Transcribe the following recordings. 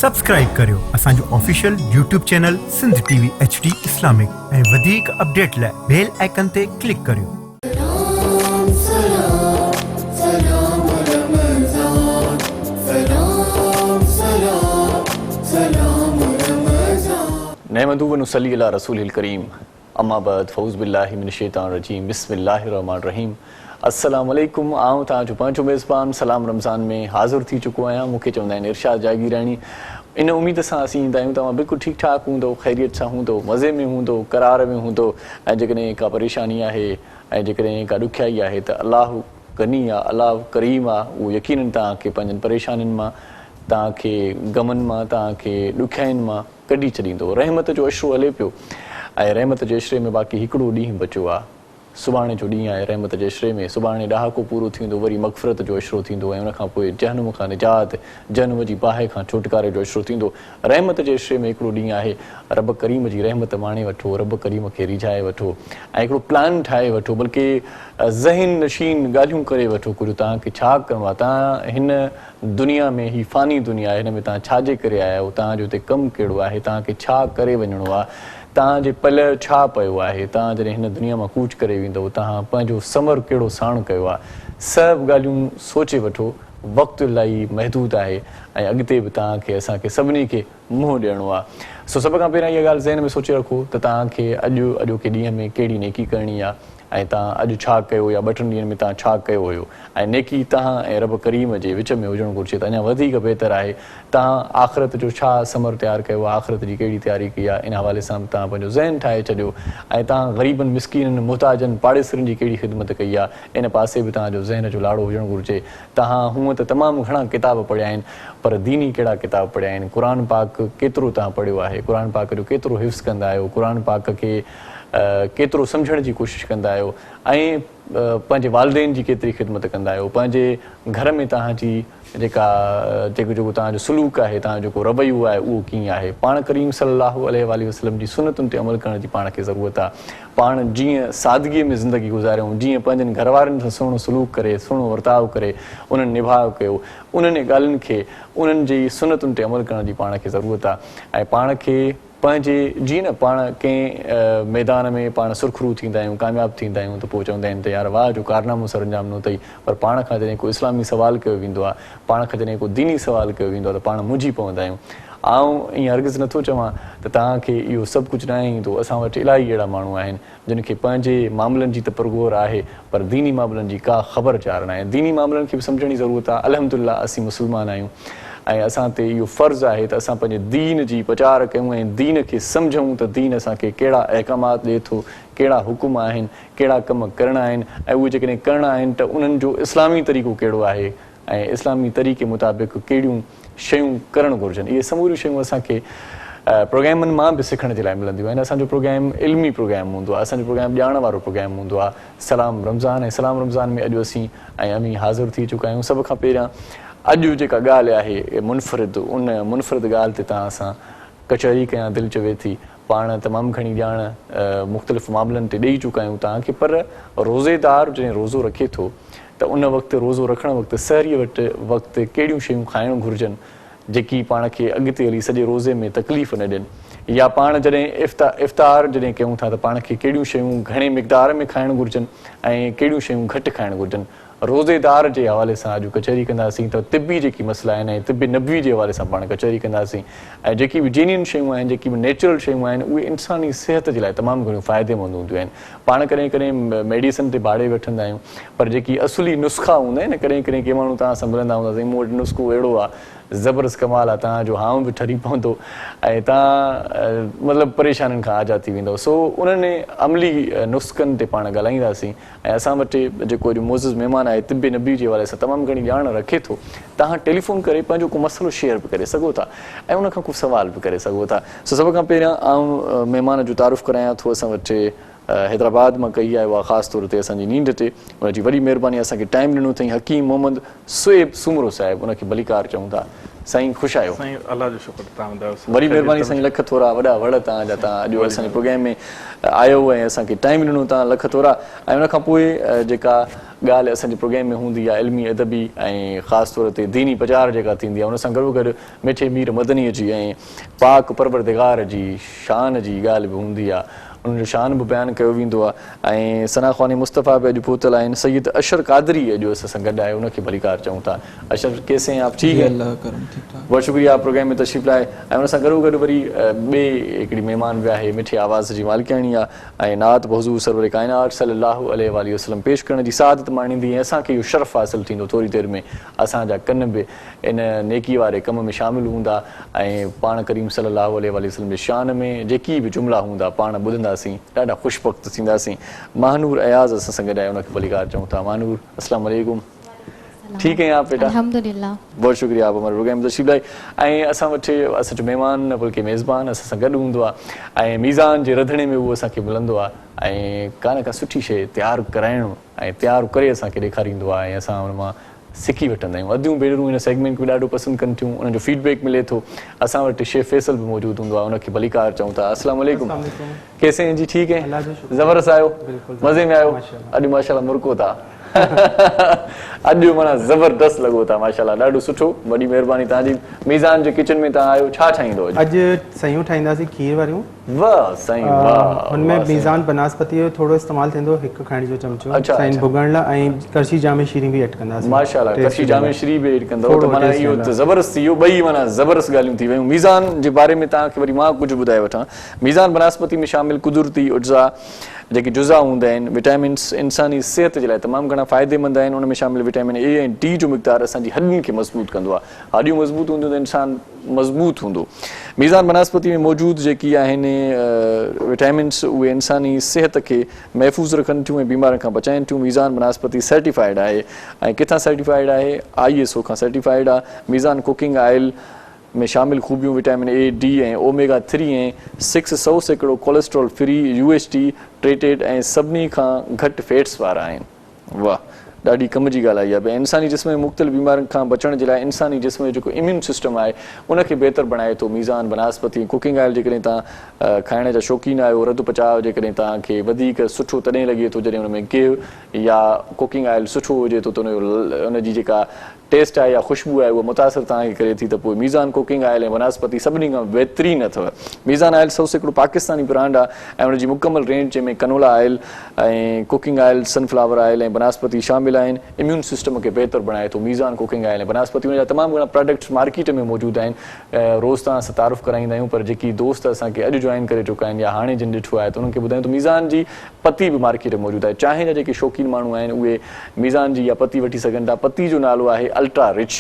Subscribe करियो असांजो official YouTube channel Sindh TV HD Islamic ऐं वधीक अपडेट लाइ बेल आइकन ते क्लिक करियो। नहमदुहु व नुसल्ली अला रसूलिल करीम अम्मा बाद फौज़ बिल्लाहि मिनश शैतानिर रजीम बिस्मिल्लाहिर रहमानिर रहीम। अस्सलाम वालेकुम। आऊं तव्हांजो पंहिंजो मेज़बान सलाम रमज़ान में हाज़िर थी चुको आहियां। मूंखे चवंदा आहिनि इरशाद जागीराणी। इन उम्मीद सां असीं ईंदा आहियूं तव्हां बिल्कुलु ठीकु ठाकु हूंदो, ख़ैरियत सां हूंदो, मज़े में हूंदो, करार में हूंदो। ऐं जेकॾहिं का परेशानी आहे ऐं जेकॾहिं का ॾुखियाई आहे त अलाह गनी आहे, अलाह करीम आहे, उहो यकीनन तव्हांखे पंहिंजनि परेशानियुनि मां, तव्हांखे गमनि मां, तव्हांखे ॾुखियाईनि मां कढी छॾींदो। रहमत जो अशरो हले पियो ऐं रहमत जे अशरे में बाक़ी हिकिड़ो ॾींहुं बचियो आहे। सुभाणे जो ॾींहुं आहे रहमत जे अशरे में। सुभाणे ॾहाको पूरो थींदो, वरी मग़फ़िरत जो अशरो थींदो ऐं उनखां पोइ जहनुम खां निजात, जहनुम जी बाहि खां छुटकारे जो अशरो थींदो। रहमत जे अशरे में हिकिड़ो ॾींहुं आहे रब करीम जी रहमत माणे वठो, रब करीम खे रिझाए वठो ऐं हिकिड़ो प्लान ठाहे वठो, बल्कि ज़हन नशीन ॻाल्हियूं करे वठो। कुझु तव्हांखे छा करिणो आहे, तव्हां हिन दुनिया में, ही फ़ानी दुनिया आहे, हिन में तव्हां छाजे करे आया आहियो, तव्हांजो हिते कमु कहिड़ो आहे, तव्हांखे छा करे वञिणो आहे, तव्हांजे पल छा पियो आहे, तव्हां जॾहिं हिन दुनिया मां कूच करे वेंदव तव्हां पंहिंजो समर कहिड़ो साण कयो आहे, सभु ॻाल्हियूं सोचे वठो। वक़्तु इलाही महदूद आहे ऐं अॻिते बि तव्हांखे असांखे सभिनी खे मुंहुं ॾियणो आहे। सो सभ खां पहिरियां इहा ॻाल्हि ज़हन में सोचे रखो त तव्हांखे अॼोके ॾींहं में कहिड़ी नेकी करणी आहे ऐं तव्हां अॼु छा कयो या 2-3 ॾींहंनि में तव्हां छा कयो हुयो ऐं नेकी तव्हां ऐं रब करीम जे विच में हुजणु घुरिजे त अञा वधीक बहितर आहे। तव्हां आख़िरत जो छा समर तयारु कयो आहे, आख़िरत जी कहिड़ी तयारी कई आहे, इन हवाले सां तव्हां पंहिंजो ज़हन ठाहे छॾियो ऐं तव्हां ग़रीबनि मिसकीननि मुहताजनि पाड़ेसरनि जी कहिड़ी ख़िदमत कई आहे, इन पासे बि तव्हांजो ज़हन जो लाड़ो हुजणु घुरिजे। तव्हां हूअं त तमामु घणा किताब पढ़िया आहिनि, पर दीनी कहिड़ा किताब पढ़िया आहिनि, क़ुर पाक केतिरो तव्हां पढ़ियो आहे, क़ुर पाक जो केतिरो हिफ़्ज़ कंदा आहियो, क़ुर पाक खे केतिरो सम्झण जी कोशिशि कंदा आहियो ऐं पंहिंजे वालिदेन जी केतिरी ख़िदमत कंदा आहियो, पंहिंजे घर में तव्हांजी जेको तव्हांजो सलूक आहे, तव्हांजो जेको रवैयो आहे उहो कीअं आहे। पाण करीम सल्लल्लाहु अलैहि वसल्लम जी सुनतुनि ते अमल करण जी पाण खे ज़रूरत आहे। पाण जीअं सादगीअ में ज़िंदगी गुज़ारियूं, जीअं पंहिंजनि घर वारनि सां सुहिणो सलूक करे, सुहिणो वर्ताव करे, उन्हनि निभाउ कयो, उन्हनि ॻाल्हियुनि खे, उन्हनि जी सुनतुनि ते अमल करण जी पाण खे ज़रूरत आहे। ऐं पाण खे पंहिंजे जीअं न पाण कंहिं मैदान में पाण सुरखरू थींदा आहियूं, कामयाबु थींदा आहियूं त पोइ चवंदा आहिनि त यार वाह जो कारनामो सर अंजाम न अथई, पर पाण खां जॾहिं को इस्लामी सवालु कयो वेंदो आहे, पाण खां जॾहिं को दीनी सवालु कयो वेंदो आहे त पाण मुंझी पवंदा आहियूं। ऐं ईअं हरगिज़ नथो चवां त तव्हांखे इहो सभु कुझु न ईंदो। असां वटि इलाही अहिड़ा माण्हू आहिनि जिन खे पंहिंजे मामलनि जी त परगोर आहे, पर दीनी मामलनि जी का ख़बर चार न आहे। दीनी मामलनि खे बि सम्झण जी ज़रूरत आहे। अल्हम्दुलिल्लाह असीं मुस्लमान आहियूं ऐं असां ते इहो फ़र्ज़ु आहे त असां पंहिंजे दीन जी प्रचार कयूं ऐं दीन खे सम्झूं त दीन असांखे कहिड़ा अहकामात ॾिए थो, कहिड़ा हुकुम आहिनि, कहिड़ा कम करणा आहिनि ऐं उहे जेकॾहिं करणा आहिनि त उन्हनि जो इस्लामी तरीक़ो कहिड़ो आहे ऐं इस्लामी तरीक़े मुताबिक़ कहिड़ियूं शयूं करणु घुरिजनि। इहे समूरियूं शयूं असांखे प्रोग्रामनि मां बि सिखण जे लाइ मिलंदियूं आहिनि। असांजो प्रोग्राम इल्मी प्रोग्राम हूंदो आहे, असांजो प्रोग्राम ॼाण वारो प्रोग्राम हूंदो आहे। सलाम रमज़ान ऐं सलाम रमज़ान में अॼु असीं ऐं अमीं हाज़िर थी चुका आहियूं। सभ खां पहिरियां अॼु जेका ॻाल्हि आहे मुनफ़रिद, उन मुनफ़रिद ॻाल्हि ते तव्हां सां कचहरी कयां दिलि चवे थी। पाण तमामु घणी ॼाण मुख़्तलिफ़ मामलनि ते ॾेई चुका आहियूं तव्हांखे, पर रोज़ेदार जॾहिं रोज़ो रखे थो त उन वक़्तु रोज़ो रखण वक़्तु सहरीअ वक़्तु कहिड़ियूं शयूं खाइणु घुरिजनि जेकी पाण खे अॻिते हली सॼे रोज़े में तकलीफ़ न ॾियनि, या पाण जॾहिं इफ़्तार जॾहिं कयूं था त पाण खे कहिड़ियूं शयूं घणे मिक़दार में खाइणु घुरिजनि ऐं कहिड़ियूं शयूं घटि खाइणु घुरिजनि। रोज़ेदार जे हवाले सां अॼु कचहरी कंदासीं त तिबी जेकी मसइला आहिनि ऐं तिबी नबवी जे हवाले सां पाण कचहरी कंदासीं ऐं जेकी बि जेन्युइन शयूं आहिनि, जेकी बि नेचुरल शयूं आहिनि, उहे इंसानी सिहत जे लाइ तमामु घणियूं फ़ाइदेमंद हूंदियूं आहिनि। पाण कॾहिं कॾहिं मेडिसन ते भाड़े वठंदा आहियूं, पर जेकी असुली नुस्ख़ा हूंदा आहिनि, कॾहिं कॾहिं के माण्हू तव्हां सां मिलंदा हूंदा साईं मूं वटि नुस्ख़ो अहिड़ो आहे ज़बरदस्त कमाल आहे, तव्हांजो हाउ बि ठरी पवंदो ऐं तव्हां मतिलबु परेशानियुनि खां आज़ादु थी वेंदव। सो उन्हनि अमली नुस्ख़नि ते पाण ॻाल्हाईंदासीं ऐं असां वटि जेको अॼु मोज़िज़ महिमान आहे तिबी नबी जे हवाले सां तमामु घणी ॼाण रखे थो। तव्हां टेलीफोन करे पंहिंजो को मसइलो शेयर बि करे सघो था ऐं उनखां को सुवाल बि करे सघो था। सो सभ खां पहिरियां आउं महिमान जो तारुफ़ करायां थो। असां वटि हैदराबाद मां कई आहे उहा ख़ासि तौर ते असांजी नींड ते, उनजी वॾी महिरबानी, असांखे टाइम ॾिनो अथई हकीम मोहम्मद सुएब सुमरो साहिबु, उनखे भलीकार चऊं था। साईं ख़ुशि आहियो? साईं अल्लाह जो शुक्र, तव्हां ॿुधायो? वरी महिरबानी साईं, लख थोरा वॾा वड़ तव्हांजा, तव्हां अॼु असांजे प्रोग्राम में आयो ऐं असांखे टाइम ॾिनो, तव्हां लख थोरा। ऐं उनखां पोइ जेका ॻाल्हि असांजे प्रोग्राम में हूंदी आहे इल्मी अदबी ऐं ख़ासि तौर ते दीनी प्रचार जेका थींदी आहे, उन सां गॾोगॾु मिठे मीर मदनीअ जी ऐं पाक परवरदिगार जी शान जी ॻाल्हि बि हूंदी आहे, उन्हनि जो शान बि बयानु कयो वेंदो आहे। ऐं सना ख़्वानी मुस्तफ़ा बि अॼु पहुतल आहिनि, सैयद अशर क़ादरी अॼु असां सां गॾु आहे, उनखे भलीकार चऊं था। अशर कैसे हैं आप? ठीक है, बहुत शुक्रिया प्रोग्राम में तशरीफ़ लाए। ऐं उन सां गॾोगॾु वरी ॿिए हिकिड़ी महिमान बि आहे, मिठे आवाज़ जी मालिकाणी आहे ऐं नात हुज़ूर सरवर काइनात सल्लल्लाहु अलैहि वसल्लम पेश करण जी सादत माणींदी, ऐं असांखे इहो शरफ़ हासिलु थींदो थोरी देरि में असांजा कन बि इन नेकी वारे कम में शामिलु हूंदा ऐं पाण करीम सल्लल्लाहु अलैहि वसल्लम जे शान में जेकी बि जुमिला हूंदा पाण ॿुधंदासीं, ॾाढा ख़ुशबख़्त थींदासीं। महानूर अयाज़ असां सां गॾु आहे, उनखे भलीकार चऊं था। महानूर अस्सलाम वालेकुम, ठीक है आप बेटा? अल्हम्दुलिल्लाह, बहुत शुक्रिया आप हमारे प्रोग्राम में तशरीफ़ लाए। ऐं असां वटि असांजो महिमान न बल्कि मेज़बान असां सां गॾु हूंदो आहे ऐं मीज़ान जे रंधिणे में उहो असांखे मिलंदो आहे ऐं का सुठी शइ तयारु कराइणु ऐं तयारु करे असांखे ॾेखारींदो आहे ऐं असां हुन मां सिखी वठंदा आहियूं। अधूं भेनरूं हिन सेगमेंट खे ॾाढो पसंदि कनि थियूं, उन्हनि जो फीडबैक मिले थो। असां वटि शेफ फैसल बि मौजूदु हूंदो आहे, उनखे भलीकार चऊं था। अस्सलाम वालेकुम, कैसे हैं जी? ठीक है, ज़बरदस्त आयो, मज़े में आयो? अॼु माशाल्लाह मुर्को था अॼु माना ज़बरदस्त लॻो था माशाल्लाह, ॾाढो सुठो, वॾी महिरबानी तव्हांजी। मीज़ान जे किचन में तव्हां आयो, छा ठाहींदो अॼु? सयूं ठाहींदासीं खीर वारियूं। वाह साईं वाह। हुनमें मीज़ान बनास्पति जो थोरो इस्तेमालु थींदो, हिकु खाइण जो चमचो साईं भुॻण लाइ, ऐं करशी जामे शीरी बि ऐड कंदासीं माशाल्लाह। करशी जामे शीरी बि ऐड कंदव त माना इहो त ज़बरदस्त, इहो ॿई माना ज़बरदस्त ॻाल्हियूं थी वियूं। मीज़ान जे बारे में तव्हांखे वरी मां कुझु ॿुधाए वठां। मीज़ान बनास्पति में शामिल कुदरती उज्जा जेके जुज़ा हूंदा आहिनि, विटामिन्स इंसानी सिहत जे लाइ तमामु घणा फ़ाइदेमंद आहिनि। उन में शामिल विटामिन ए ऐं डी जो मिक़दार असांजी हॾियुनि खे मज़बूत कंदो आहे। हॾियूं मज़बूत हूंदियूं त इंसानु मज़बूत हूंदो। मीज़ान बनास्पति में मौजूदु जेकी आहिनि विटामिन्स, उहे इंसानी सिहत खे महफ़ूज़ रखनि थियूं ऐं बीमारियुनि खां बचाइनि थियूं। मीज़ान बनास्पति सर्टिफाइड आहे ऐं किथां सर्टिफाइड आहे? ISO खां सर्टिफाइड आहे। मीज़ान कुकिंग ऑयल में शामिल खूबियूं विटामिन ए, डी ऐं ओमेगा 3 ऐं 600% कोलेस्ट्रॉल फ्री, UHT ट्रेटेड ऐं सभिनी खां घटि फैट्स वारा आहिनि। वाह, ॾाढी कम जी ॻाल्हि आहे। भई इंसानी जिस्म में मुख़्तलिफ़ बीमारियुनि खां बचण जे लाइ इंसानी जिस्म जो जेको इम्यून सिस्टम आहे उनखे बहितर बणाए थो मीज़ान बनास्पति। कुकिंग ऑयल जेकॾहिं तव्हां खाइण जा शौक़ीन आहियो, रधु पचाव जेकॾहिं तव्हांखे वधीक सुठो तॾहिं लॻे थो जॾहिं हुन में गिहु या कुकिंग ऑयल सुठो हुजे थो, त उनजी जेका टेस्ट आहे या ख़ुशबू आहे उहा मुतासिर तव्हांखे करे थी, त पोइ मीज़ान कुकिंग ऑयल ऐं बनास्पति सभिनी खां बहितरीनु अथव। मीज़ान ऑयल 100% पाकिस्तानी ब्रांड आहे ऐं उनजी मुकमल रेंज जंहिंमें कनोला ऑयल ऐं कुकिंग ऑयल, सनफ्लावर ऑयल ऐं बनास्पति शामिल आहिनि। इम्यून सिस्टम खे बहितर बणाए थो मीज़ान कुकिंग ऑयल ऐं बनास्पति। उनजा तमामु घणा प्रोडक्ट्स मार्केट में मौजूदु आहिनि। रोज़ तव्हां असां तारीफ़ कराईंदा आहियूं, पर जेकी दोस्त असांखे अॼु जॉइन करे चुका आहिनि या हाणे जिन ॾिठो आहे त उन्हनि खे ॿुधायूं त मीज़ान जी पती बि मार्केट में मौजूदु आहे। चांहि जा जेके शौक़ीन माण्हू आहिनि उहे मीज़ान जी इहा पती वठी सघनि था। पती जो नालो आहे अल्ट्रा रिच।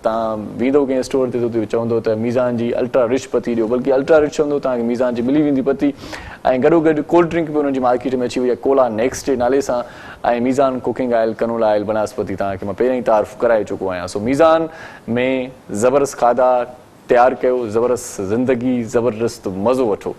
तव्हां वेंदो कंहिं स्टोर ते त चवंदो त मीज़ान जी अल्ट्रा रिच पती ॾियो, बल्कि अल्ट्रा रिच चवंदो तव्हांखे मीज़ान जी मिली वेंदी पती। ऐं गॾोगॾु कोल्ड ड्रिंक बि उन्हनि जी मार्केट में अची वई आहे कोला नेक्स्ट जे नाले सां। ऐं मीज़ान कुकिंग ऑयल, कनोला ऑयल, बनास्पति तव्हांखे मां पहिरियों ई तारीफ़ कराए चुको आहियां। सो मीज़ान में ज़बरदस्त खाधा तयारु कयो, ज़बरदस्त ज़िंदगी, ज़बरदस्त मज़ो वठो।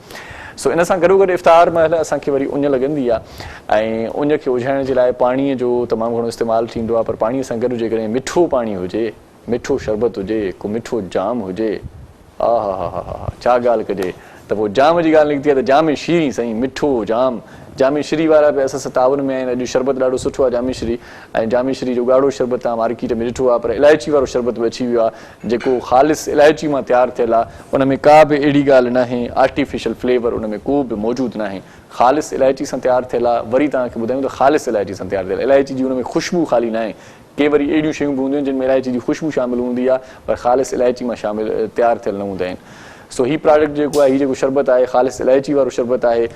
सो इन सां गॾोगॾु इफ़्तार महिल असांखे वरी उञ लॻंदी आहे ऐं उञ खे उझाइण जे लाइ पाणीअ जो तमामु घणो इस्तेमालु थींदो आहे। पर पाणीअ सां गॾु जेकॾहिं मिठो पाणी हुजे, मिठो शरबत हुजे, को मिठो जाम हुजे, हा छा ॻाल्हि कजे। त पोइ जाम जी ॻाल्हि निकिती आहे त जामे शीरी साईं, मिठो जाम। जामे श्री वारा बि असां सां तावन में आहिनि। अॼु शरबत ॾाढो सुठो आहे जामे श्री, ऐं जामे श्री जो ॻाढ़ो शरबत तव्हां मार्केट में ॾिठो आहे, पर इलायची वारो शरबत बि अची वियो आहे जेको ख़ालिस इलायची मां तयारु थियल आहे। उन में का बि अहिड़ी ॻाल्हि न आहे, आर्टिफिशियल फ्लेवर उन में को बि मौजूदु न आहे। ख़ालिस इलायची सां तयारु थियल आहे। वरी तव्हांखे ॿुधायूं त ख़ालिस इलायची सां तयारु थियल, इलायची जी उन में ख़ुशबू ख़ाली न आहे। के वरी अहिड़ियूं शयूं बि हूंदियूं आहिनि जिन में इलायची जी ख़ुशबू शामिल हूंदी आहे, पर ख़ालिस इलायची मां शामिल तयारु थियल न हूंदा आहिनि। सो हीउ प्रोडक्ट जेको आहे, हीउ जेको शरबत आहे ख़ालिस इलायची वारो शरबत आहे।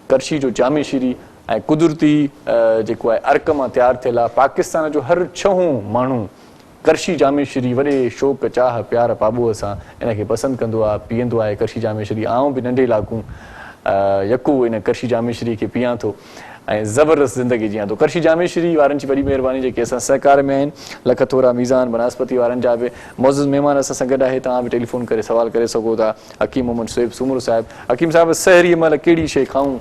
करशी जो जामे शीरी ऐं कुदरती जेको आहे अर्क मां तयारु थियल आहे। पाकिस्तान जो हर छहों माण्हू करशी जामे श्री वॾे शौक़ चाह प्यार पाबूअ सां इनखे पसंदि कंदो आहे, पीअंदो आहे करशी जामे श्री। आउं बि नंढे इलाइक़ूं यको इन करशी जामे श्री खे पीआं थो ऐं ज़बरदस्त ज़िंदगी जियां थो। करशी जामे श्री वारनि जी वॾी महिरबानी जेके असां सहकार में आहिनि। लख थोरा मीज़ान बनास्पति वारनि जा बि मौज़ूज़ महिमान असां सां गॾु आहे। तव्हां बि टेलीफोन करे सवाल करे सघो था। हकीम मोहम्मद सुहेब सूमर साहिबु। हकीम साहिबु, सहरीअ महिल कहिड़ी शइ खाऊं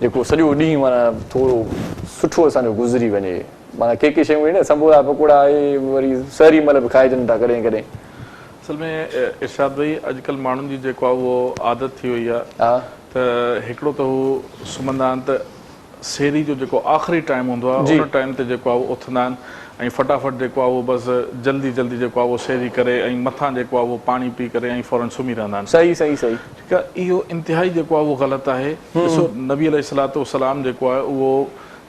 जेको सॼो ॾींहुं माना थोरो सुठो असांजो गुज़री वञे? माना के शयूं आहिनि न, संबोला पकोड़ा आहे, वरी सहरी महिल बि खाइजनि था कॾहिं कॾहिं। असल में इरशाद भाई अॼुकल्ह माण्हुनि जी जेको आहे उहो आदत थी वई आहे हा त हिकिड़ो त हू सुम्हंदा आहिनि त सेरी जो जेको आख़िरी टाइम हूंदो आहे उन टाइम ते जेको आहे उहो उथंदा आहिनि ऐं फटाफट जेको आहे उहो बसि जल्दी जल्दी जेको आहे उहो सेरी करे ऐं मथां जेको आहे उहो पाणी पी करे ऐं फौरन सुम्ही रहंदा आहिनि। सही सही सही ठीकु आहे, इहो इंतिहाई जेको आहे उहो ग़लति आहे। ॾिसो नबी अलैहिस्सलाम जेको आहे उहो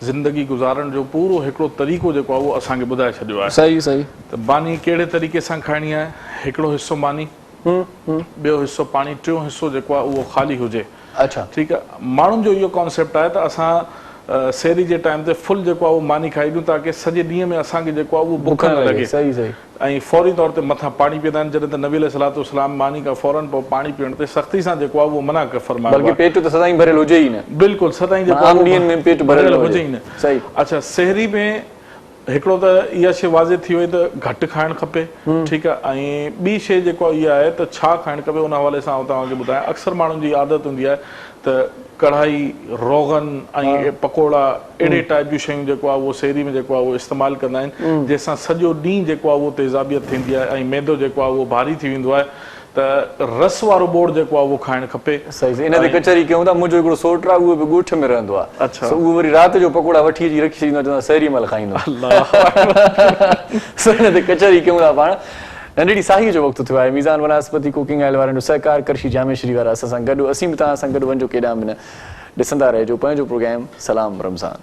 ज़िंदगी गुज़ारण जो पूरो हिकिड़ो तरीक़ो जेको आहे उहो असांखे ॿुधाए छॾियो आहे। सही सही त बानी कहिड़े तरीक़े सां खाइणी आहे, हिकिड़ो हिसो मानी, ॿियो हिसो पाणी, टियों हिसो जेको आहे उहो ख़ाली हुजे। अच्छा ठीकु आहे, माण्हुनि जो इहो कॉन्सेप्ट आहे त असां सेरी जे टाइम ते फुल जेको आहे उहो मानी खाई ॾियूं ताकी सॼे ॾींहं में असांखे जेको आहे उहो बुख न लॻे। सही सही ऐं फौरी तौर ते मथां पाणी पीअंदा आहिनि, जॾहिं त नबी अलैहिस्सलाम मानी खां फौरन पोइ पाणी पीअण ते सख़्ती सां जेको आहे उहो मना फरमायो बल्कि पेट त सदाईं भरियल हुजे ई न। बिल्कुलु सदाईं जेको आम ॾींहंनि में पेट भरियल हुजे ई न। सही। अच्छा, सेहरी में हिकिड़ो त इहा शइ वाज़े थी वई त घटि खाइणु खपे। ठीकु आहे, ऐं ॿी शइ जेको इहा आहे त छा खाइणु खपे उन हवाले सां तव्हांखे ॿुधायां। अक्सर माण्हुनि जी आदत हूंदी आहे त कढ़ाई, रोगन ऐं पकोड़ा अहिड़े टाइप जूं शयूं जेको आहे उहो सेरी में जेको आहे उहो इस्तेमालु कंदा आहिनि, जंहिंसां सॼो ॾींहुं जेको आहे उहो तेज़ाबियत थींदी आहे ऐं मैदो जेको आहे उहो भारी थी वेंदो आहे। त रस वारो बोड़ जेको आहे उहो खाइणु खपे। सही इन ते कचहरी कयूं था। मुंहिंजो हिकिड़ो सोट आहे, उहो बि ॻोठ में रहंदो आहे। अच्छा, उहो वरी राति जो पकोड़ा वठी अची रखी छॾींदो आहे, चवंदो आहे सेरी महिल खाईंदो। इन ते कचहरी कयूं था पाण। नंढड़ी साही जो वक़्तु थियो आहे। मीज़ान वनस्पति कुकिंग ऑयल वारनि जो सहकार करशी जामेश्री वारा असां सां गॾु, असीं बि तव्हां सां गॾु वञो केॾांहुं बि न। ॾिसंदा रहिजो पंहिंजो प्रोग्राम सलाम रमज़ान।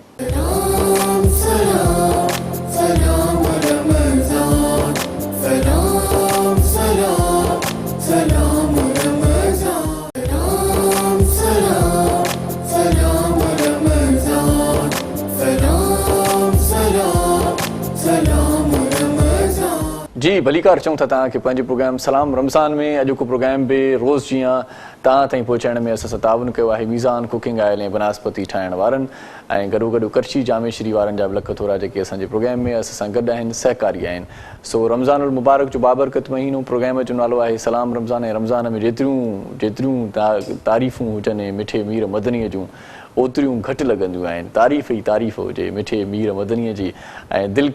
जी भलीकार चऊं था तव्हांखे पंहिंजे प्रोग्राम सलाम रमज़ान में। अॼोको प्रोग्राम बि रोज़ जीअं तव्हां ताईं पहुचाइण में असां सां ताउन कयो आहे मीज़ान कुकिंग ऑयल ऐं बनस्पति ठाहिण वारनि, ऐं गॾो करशी जामेश्री वारनि जा बि लख थोरा जेके असांजे प्रोग्राम में असां सां गॾु आहिनि, सहकारी आहिनि। सो रमज़ान उल मुबारक जो बाबरकत महीनो, प्रोग्राम जो नालो आहे सलाम रमज़ान। ऐं रमज़ान में जेतिरियूं तारीफ़ूं हुजनि मिठे मीर मदनीअ जूं, ओतिरियूं घटि लॻंदियूं आहिनि। तारीफ़ ई तारीफ़ हुजे मिठे मीर मदनीअ जी, ऐं दिलि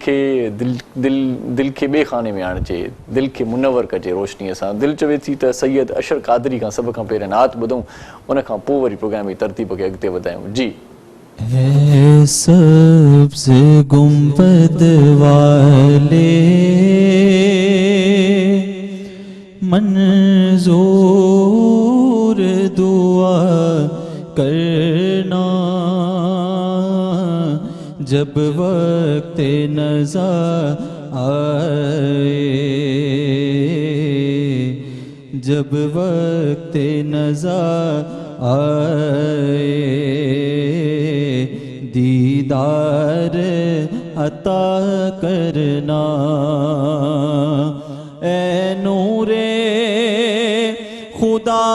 खे ॿिए खाने में आणिजे, दिलि खे मुनवर कजे रोशनीअ सां। दिलि चवे थी त सैयद अशर क़ादरी खां सभ खां पहिरियों नात ॿुधूं, उन खां पोइ वरी प्रोग्राम जी तरतीब खे अॻिते वधायूं। जी सब्ज़ गुंबद वाले मंजूर दुआ करना, जब वक्त नज़ा आए, जब वक्त नज़ा आए, दीदार अता करना। ए नूरे खुदा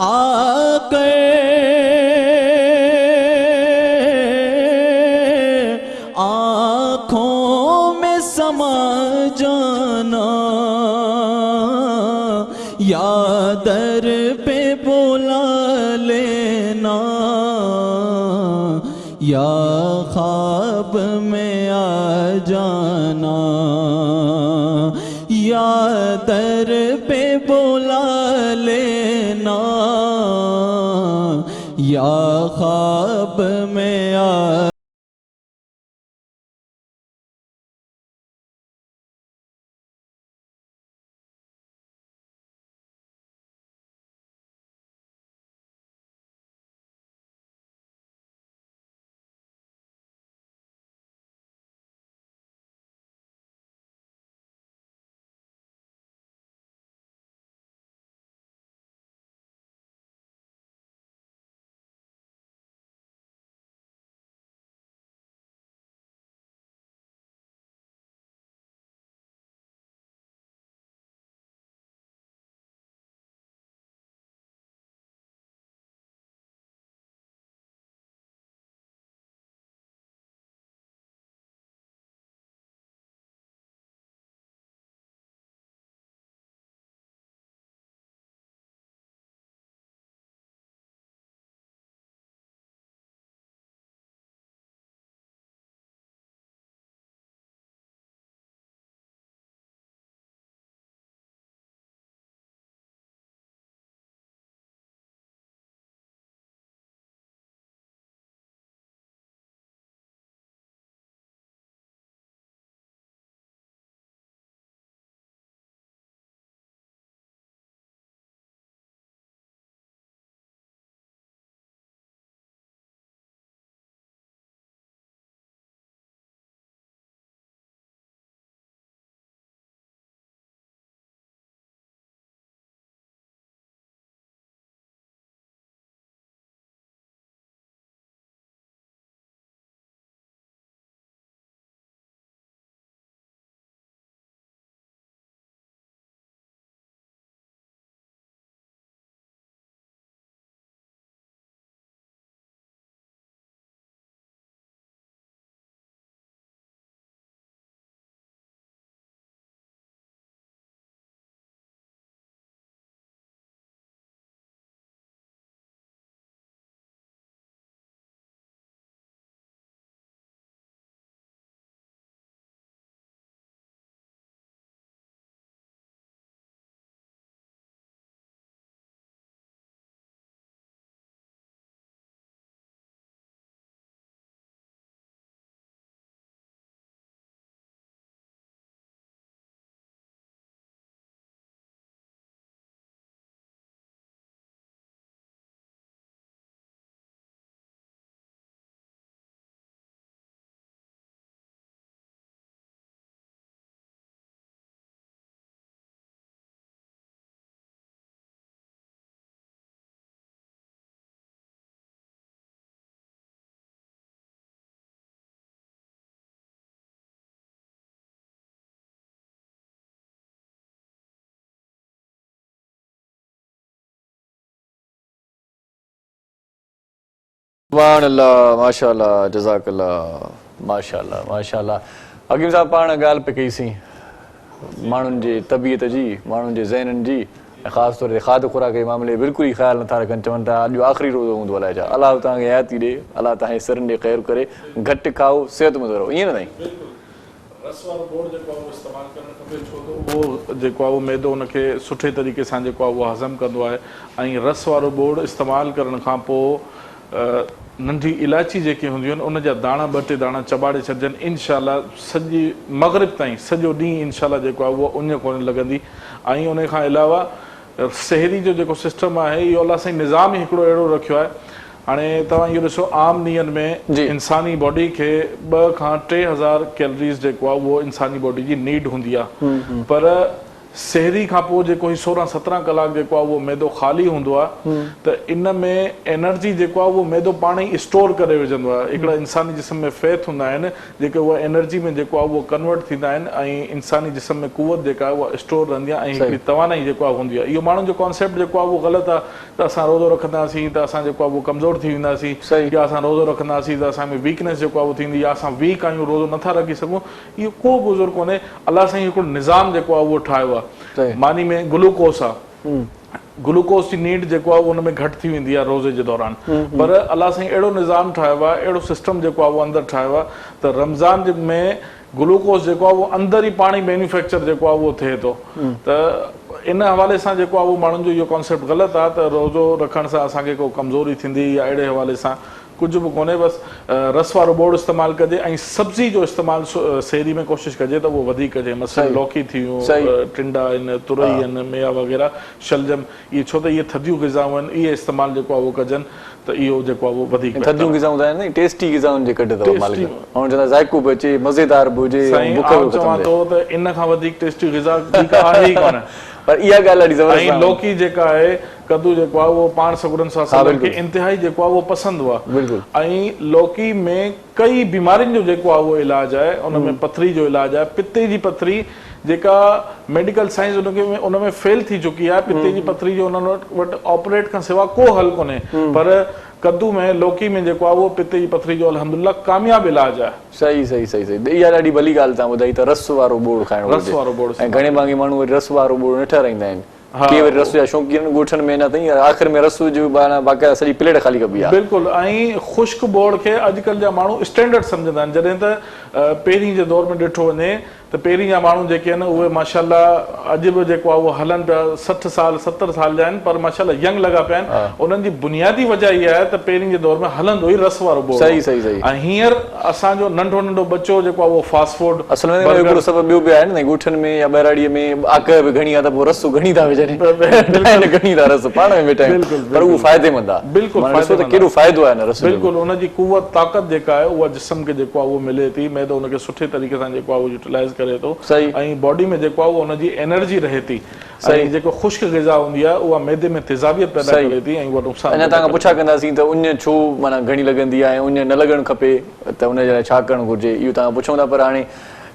आकर आँखों में समा जाना, या दर पे बुला लेना, या ख्वाब में आ जाना, या दर पे बुला लेना, या ख्वाब में आ سبحان اللہ ماشاء اللہ جزاک اللہ ماشاء اللہ ماشاء اللہ. حکیم صاحب پاण ॻाल्हि पे कई सी माण्हुनि जे तबियत जी, माण्हुनि जे ज़हननि जी, ऐं ख़ासि तौर ते खाध खुराक जे मामले बिल्कुलु ई ख़्यालु नथा रखनि. चवनि था अॼु आख़िरी रोज़ो हूंदो अलाए छा. अलाह तव्हांखे हयाती ॾे, अलाह तव्हांजे सिरनि ॾे ख़ैरु करे, घटि खाओ सिहतमंद रहो, ईअं न साईं. रस वारो बोड़ जेको आहे उहो इस्तेमालु करणु खपे, छो त उहो जेको आहे उहो मैदो उनखे सुठे तरीक़े सां जेको आहे उहो हज़म कंदो आहे. ऐं रस वारो बोड़ इस्तेमालु करण खां पोइ नंढी इलायची जेके हूंदियूं आहिनि उन जा दाणा 2-3 दाणा चॿाड़े छॾिजनि. इनशाला सॼी मग़रिब ताईं सॼो ॾींहुं इनशाला जेको आहे उहो उञ कोन लॻंदी. ऐं उन खां अलावा शहरी जो जेको सिस्टम आहे इहो अलाह साईं निज़ाम ई हिकिड़ो अहिड़ो रखियो आहे. हाणे तव्हां इहो ॾिसो आम ॾींहंनि में इंसानी बॉडी खे 2 खां 3,000 कैलरीज़ जेको आहे उहो इंसानी बॉडी जी नीड हूंदी आहे. पर शहरी खां पोइ जेको ही 16-17 कलाक जेको आहे उहो मैदो ख़ाली हूंदो आहे. त इन में एनर्जी जेको आहे उहो मैदो पाण ई स्टोर करे विझंदो आहे. हिकिड़ा इंसानी जिस्म में फैट हूंदा आहिनि जेके उहा एनर्जी में जेको आहे उहो कन्वर्ट थींदा आहिनि ऐं इंसानी जिस्म में कुवत जेका आहे उहा स्टोर रहंदी आहे ऐं हिकिड़ी तवानाई जेको आहे हूंदी आहे. इहो माण्हुनि जो कॉन्सेप्ट जेको आहे उहो ग़लति आहे त असां रोज़ो रखंदासीं त असां जेको आहे उहो कमज़ोर थी वेंदासीं, या असां रोज़ो रखंदासीं त असां में वीकनेस जेको आहे उहो थींदी, या असां वीक आहियूं रोज़ो नथा रखी सघूं. इहो को बुज़ुर्ग कोन्हे. अलाह साईं हिकिड़ो निज़ाम जेको आहे उहो ठाहियो आहे. मानी में ग्लूकोस आहे, ग्लूकोस जी नीड जेको आहे उन में घटि थी वेंदी आहे रोज़े जे दौरान. पर अलाह साईं अहिड़ो निज़ाम ठाहियो आहे, अहिड़ो सिस्टम जेको आहे उहो अंदरि ठाहियो आहे त रमज़ान में ग्लूकोस जेको आहे उहो अंदरि ई पाण ई मैन्युफैक्चर जेको आहे उहो थिए थो. त इन हवाले सां जेको आहे उहो माण्हुनि जो इहो कॉन्सेप्ट ग़लति आहे त रोज़ो रखण सां असांखे को कमज़ोरी थींदी या अहिड़े हवाले सां कुझु बि कोन्हे. बसि रस वारो बोड़ इस्तेमालु कजे ऐं सब्ज़ी जो इस्तेमालु शहरी में कोशिशि कजे त उहो वधीक कजे. मसइलु लौकी थी वियूं, टिंडा आहिनि, तुरई आहिनि, मेया वग़ैरह, शलजम, इहे छो त इहे थधियूं ग़िज़ाऊं आहिनि, इहे इस्तेमालु जेको आहे उहो कजनि त इहो जेको आहे उहो वधीक. थधियूं ग़िज़ाऊं त आहिनि टेस्टी ग़िज़ाउनि जे कढ अथव मालिक, ऐं चवंदा ज़ाइको बि अचे, मज़ेदार बि हुजे. चवां थो त इन खां वधीक टेस्टी ग़िज़ा आहे ई कोन. पर इहा ॻाल्हि ॾाढी ज़बरदस्त. ऐं लौकी जेका आहे, कद्दू जेको आहे उहो पाण सगुरनि सां खे इंतिहाई जेको आहे उहो पसंदि हुआ. ऐं लौकी में कई बीमारियुनि जो जेको आहे उहो इलाजु आहे. उन में पथरी जो इलाजु आहे, पिते जी पथरी जेका मेडिकल साइंस उन में फेल थी चुकी आहे. पिते जी पथरी जो उन्हनि वटि ऑपरेट खां सवाइ को हल कोन्हे. पर कद्दू में लौकी में जेको आहे उहो पिते जी पथरी जो अल्हम्दुलिल्लाह कामयाबु इलाजु आहे. सही सही सही सही. इहा ॾाढी भली ॻाल्हि तव्हां ॿुधाई त रस वारो बोड़ खाइणो. रस वारो बोड़. ऐं घणे भाङे माण्हू वरी रस वारो बोड़ न ठाराईंदा आहिनि. के वरी रस जा शौक़ीन ॻोठनि में न अथई, आख़िर में रस जो बाक़ाइदा सॼी प्लेट ख़ाली कबी आहे. बिल्कुलु. ऐं ख़ुश्क बोड़ खे अॼुकल्ह जा माण्हू स्टैंडर्ड सम्झंदा आहिनि. जॾहिं त पहिरीं जे दौर में ॾिठो वञे त पहिरीं जा माण्हू जेके आहिनि उहे माशाल्लाह अॼु बि जेको आहे उहो हलनि पिया, 60 साल 70 साल जा आहिनि, पर माशाल्लाह यंग लॻा पिया आहिनि. उन्हनि जी बुनियादी वजह इहा आहे त पहिरीं जे दौर में हलंदो ई रस वारो बोड़. सही सही सही. ऐं हींअर असांजो नंढो नंढो बच्चो जेको आहे उहो फास्ट फूड. असल में हिकिड़ो सबबु ॿियो बि आहे न, ॻोठनि में या ॿहिराड़ीअ में आक बि घणी आहे त पोइ रस घणी था विझनि, घणी था रस पाण में मिटाइनि. पर उहो फ़ाइदेमंद आहे. बिल्कुलु केॾो फ़ाइदो आहे न रस. बिल्कुलु. उनजी कुवत ताक़त जेका आहे उहा जिस्म खे जेको आहे उहो मिले थी. मैदो उनखे सुठे तरीक़े सां जेको आहे उहो यूटिलाइज़ करे थो. सही. ऐं बॉडी में जेको आहे उनजी एनर्जी रहे थी. ऐं जेको ख़ुश्क ग़िज़ा हूंदी आहे उहा मैदे में तेज़ाबियत पैदा करे थी ऐं उहा नुक़सान. अञा तव्हां पुछा कंदासीं त उञ छो माना घणी लॻंदी आहे, उञ न लॻणु खपे त उनजे लाइ छा करणु घुरिजे, इहो तव्हां पुछूं था. पर हाणे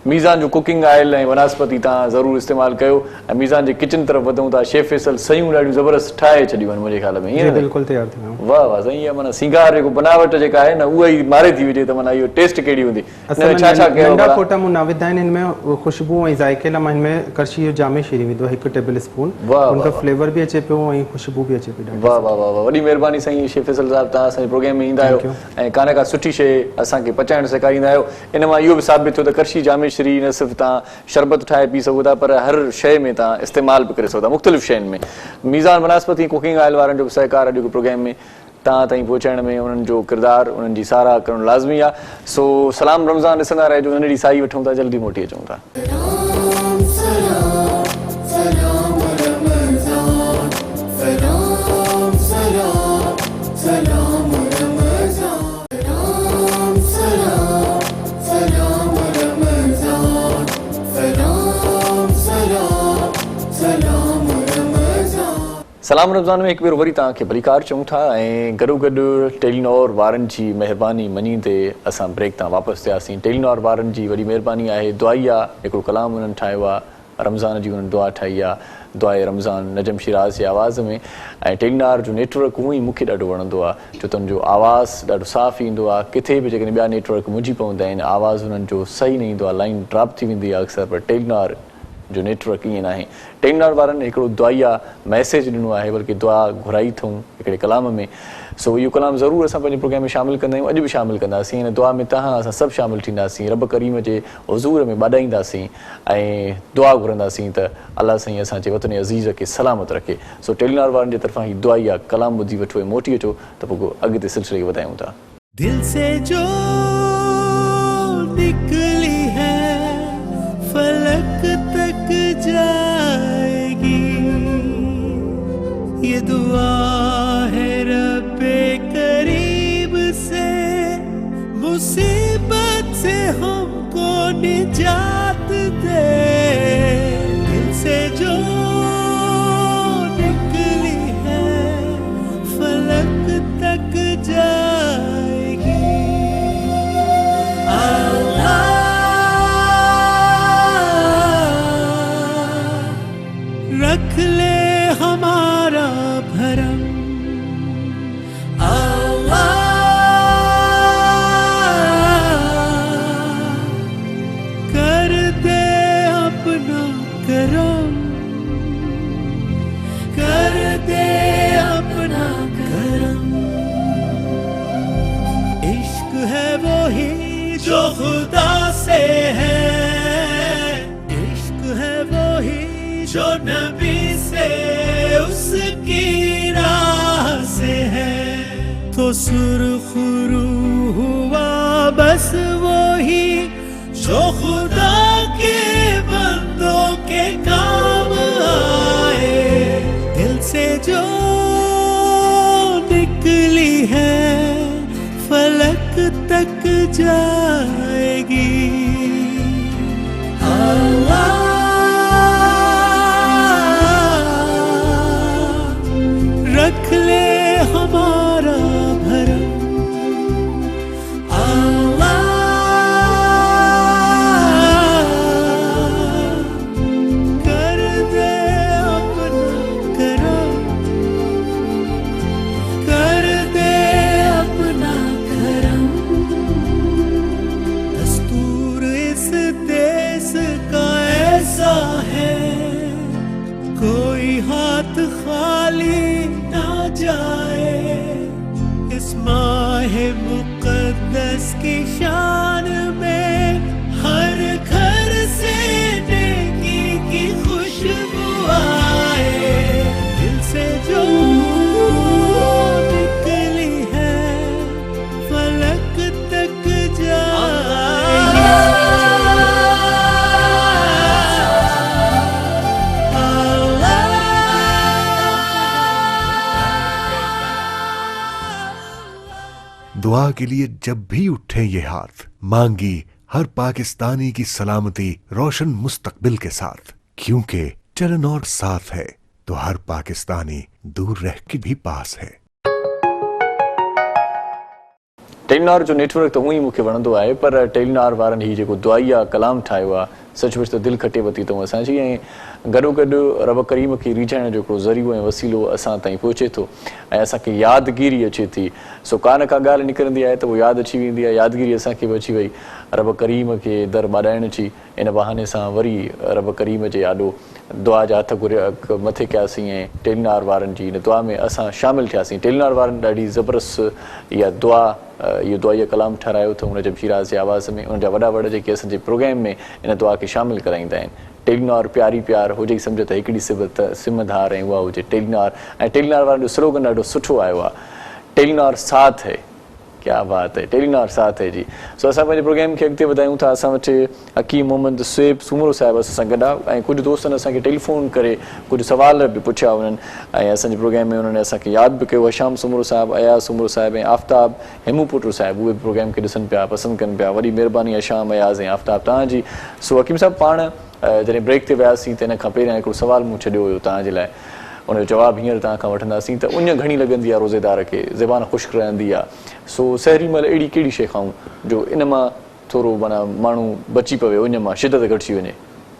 मीज़ान जो कुकिंग ऑयल ऐं वनस्पति तव्हां ज़रूरु इस्तेमालु कयो. ऐं मीज़ान जे किचन तरफ़ वधूं था. शेफ फैसल सयूं ॾाढियूं ज़बरदस्त ठाहे छॾियूं आहिनि मुंहिंजे ख़्याल में. ईअं बिल्कुलु तयारु थी वियो. वाह वाह साईं. माना सिंगार जेको बनावट जेका आहे न उहा ई मारे थी विझे त माना इहो टेस्ट कहिड़ी हूंदी. छा छा कयो? नंढा फोटा मूं न विधा आहिनि. हिन में ख़ुशबू ऐं ज़ाइके लाइ मां हिन में करशी जो जामे शीरी विधो 1 टेबल स्पून. उनखां फ्लेवर बि अचे पियो ऐं ख़ुशबू बि अचे पई. वाह वाह वाह. वॾी महिरबानी साईं शेफ फैसल साहिबु. तव्हां असांजे प्रोग्राम में ईंदा आहियो ऐं का न का सुठी शइ असांखे पचाइणु सेखारींदा आहियो. इन मां इहो बि साबित थियो त करशी जामे श्री न सिर्फ़ु तव्हां शरबत ठाहे पी सघो था, पर हर शइ में तव्हां इस्तेमालु बि करे सघो था, मुख़्तलिफ़ शयुनि में. मीज़ान वनस्पति कुकिंग ऑयल वारनि जो बि सहकार अॼु प्रोग्राम में तव्हां ताईं पहुचाइण में उन्हनि जो किरदारु, उन्हनि जी साराह करणु लाज़मी आहे. सो सलाम रमज़ान ॾिसंदा रहिजो. नंढड़ी साई वठूं था, जल्दी मोटी अचूं था. सलाम रमज़ान में हिकु भेरो वरी तव्हांखे भलीकार चऊं था ऐं गॾोगॾु टेलीनॉर वारनि जी महिरबानी मञींदे असां ब्रेक तां वापसि थियासीं. टेलीनॉर वारनि जी वॾी महिरबानी आहे. दुआई आहे, हिकिड़ो कलाम उन्हनि ठाहियो आहे, रमज़ान जी उन्हनि दुआ ठाही आहे. दुआए रमज़ान नजम शिराज़ जी आवाज़ में। ऐं टेलीनार जो नेटवर्क हूअं ई मूंखे ॾाढो वणंदो आहे, छो त हुनजो आवाज़ ॾाढो साफ़ ईंदो आहे। किथे बि जेकॾहिं ॿिया नेटवर्क मुंझी पवंदा आहिनि, आवाज़ हुननि जो सही न ईंदो आहे, लाइन ड्रॉप थी वेंदी आहे अक्सर, पर टेलीनार जो नेटवर्क ईअं न आहे। टेलीनार वारनि हिकिड़ो दुआइया मैसेज ॾिनो आहे, बल्कि दुआ घुराई अथऊं हिकिड़े कलाम में। सो इहो कलाम ज़रूरु असां पंहिंजे प्रोग्राम में शामिलु कंदा आहियूं, अॼु बि शामिलु कंदासीं। हिन दुआ में तव्हां असां सभु शामिलु थींदासीं, रब करीम जे हुज़ूर में ॿाॾाईंदासीं ऐं दुआ घुरंदासीं त अलाह साईं असांजे वतन अज़ीज़ खे सलामत रखे। सो टेलीनार वारनि जे तरफ़ां हीउ दुआइया कलाम ॿुधी वठो ऐं मोटी अचो त पोइ अॻिते सिलसिले खे वधायूं था। दिल से जो निकली है फलक तक जाएगी, ये दुआ है रब्बे करीब से मुसीबत से हमको निजात दे। दिल से जो निकली है फलक तक जाएगी। अल्लाह रख ले हमारा भरम, अल्लाह कर दे अपना करम, कर दे अपना करम। इश्क है वो ही जो खुदा से है, इश्क है वो ही जो नबी से उसकी राह से है। तो सुरखरू हुआ बस वो ही जो खुदा के बंदों के काम आए। दिल से जो निकली है फलक तक जाएगी। अल्लाह रख ले हमारा भरम, अल्लाह कर दे अपना करम, कर दे अपना करम। दस्तूर इस देश का ऐसा है, कोई हाथ खाली जाए। इस माह मुक़द्दस की शान में हर घर से नेकी की खुशबू आए। दिल से जो निकली है फलक तक जाए। दुआ के लिए जब भी उठे ये हाथ, मांगी हर पाकिस्तानी की सलामती रोशन मुस्तकबिल के साथ। क्योंकि चलन और साथ है तो हर पाकिस्तानी दूर रह के भी पास है। टेलीनार जो नेटवर्क त हूअं ई मूंखे वणंदो आहे, पर टेलीनार वारनि हीउ जेको दुआइया कलाम ठाहियो आहे, सचमुच त दिलि खटे वरिती अथऊं असांजी। ऐं गॾोगॾु रब करीम खे रिझाइण जो हिकिड़ो ज़रियो ऐं वसीलो असां ताईं पहुचे थो ऐं असांखे यादगिरी अचे थी। सो का न का ॻाल्हि निकिरंदी आहे त उहो यादि अची वेंदी आहे, यादगिरी असांखे बि अची वई। रब करीम खे दर ॿाॾाइण जी इन बहाने सां वरी रब करीम जे आॾो दुआ जा हथ मथे कयासीं ऐं टेलीनार वारनि जी इन दुआ में असां शामिलु थियासीं। टेलीनार वारनि ॾाढी ज़बरदस्त इहा दुआ, इहो दुआइया कलाम ठारायो अथऊं नजम शिराज़ जे आवाज़ में। उनजा वॾा वॾा जेके असांजे प्रोग्राम में इन दुआ खे शामिलु कराईंदा आहिनि। टेलीनार प्यारी प्यार हुजे ई सम्झो त हिकिड़ी सिमधार ऐं उहा हुजे टेलीनार। ऐं टेलीनार वारनि जो स्लोगन ॾाढो सुठो आयो आहे, टेलीनार साथ है। क्या बात है, टेलीनार साथ है जी। सो असां पंहिंजे प्रोग्राम खे अॻिते वधायूं था। असां वटि हकीम मोहम्मद सुहेब सूमरो साहिबु असां गॾु आहे ऐं कुझु दोस्तनि असांखे टेलीफोन करे कुझु सवाल बि पुछिया उन्हनि ऐं असांजे प्रोग्राम में उन्हनि असांखे यादि बि कयो। हशाम सूमरो साहिबु, अयाज़ सूमरो साहिबु ऐं आफ्ताब हेमूपुटु साहिबु उहे बि प्रोग्राम खे ॾिसनि पिया, पसंदि कनि पिया। वॾी महिरबानी हशाम, अयाज़ ऐं आफ्ताब तव्हांजी। सो हकीम साहिबु, पाण जॾहिं ब्रेक ते वियासीं त इन खां पहिरियां हिकिड़ो सुवालु मूं छॾियो हुयो तव्हांजे लाइ, उनजो जवाबु हींअर तव्हां खां वठंदासीं। त उञ घणी लॻंदी आहे रोज़ेदार खे, ज़बान ख़ुश्क रहंदी आहे। सो सहरी महिल अहिड़ी कहिड़ी शइ खाऊं जो इन मां थोरो माना माण्हू बची पवे, उञ मां शिदत घटिजी वञे?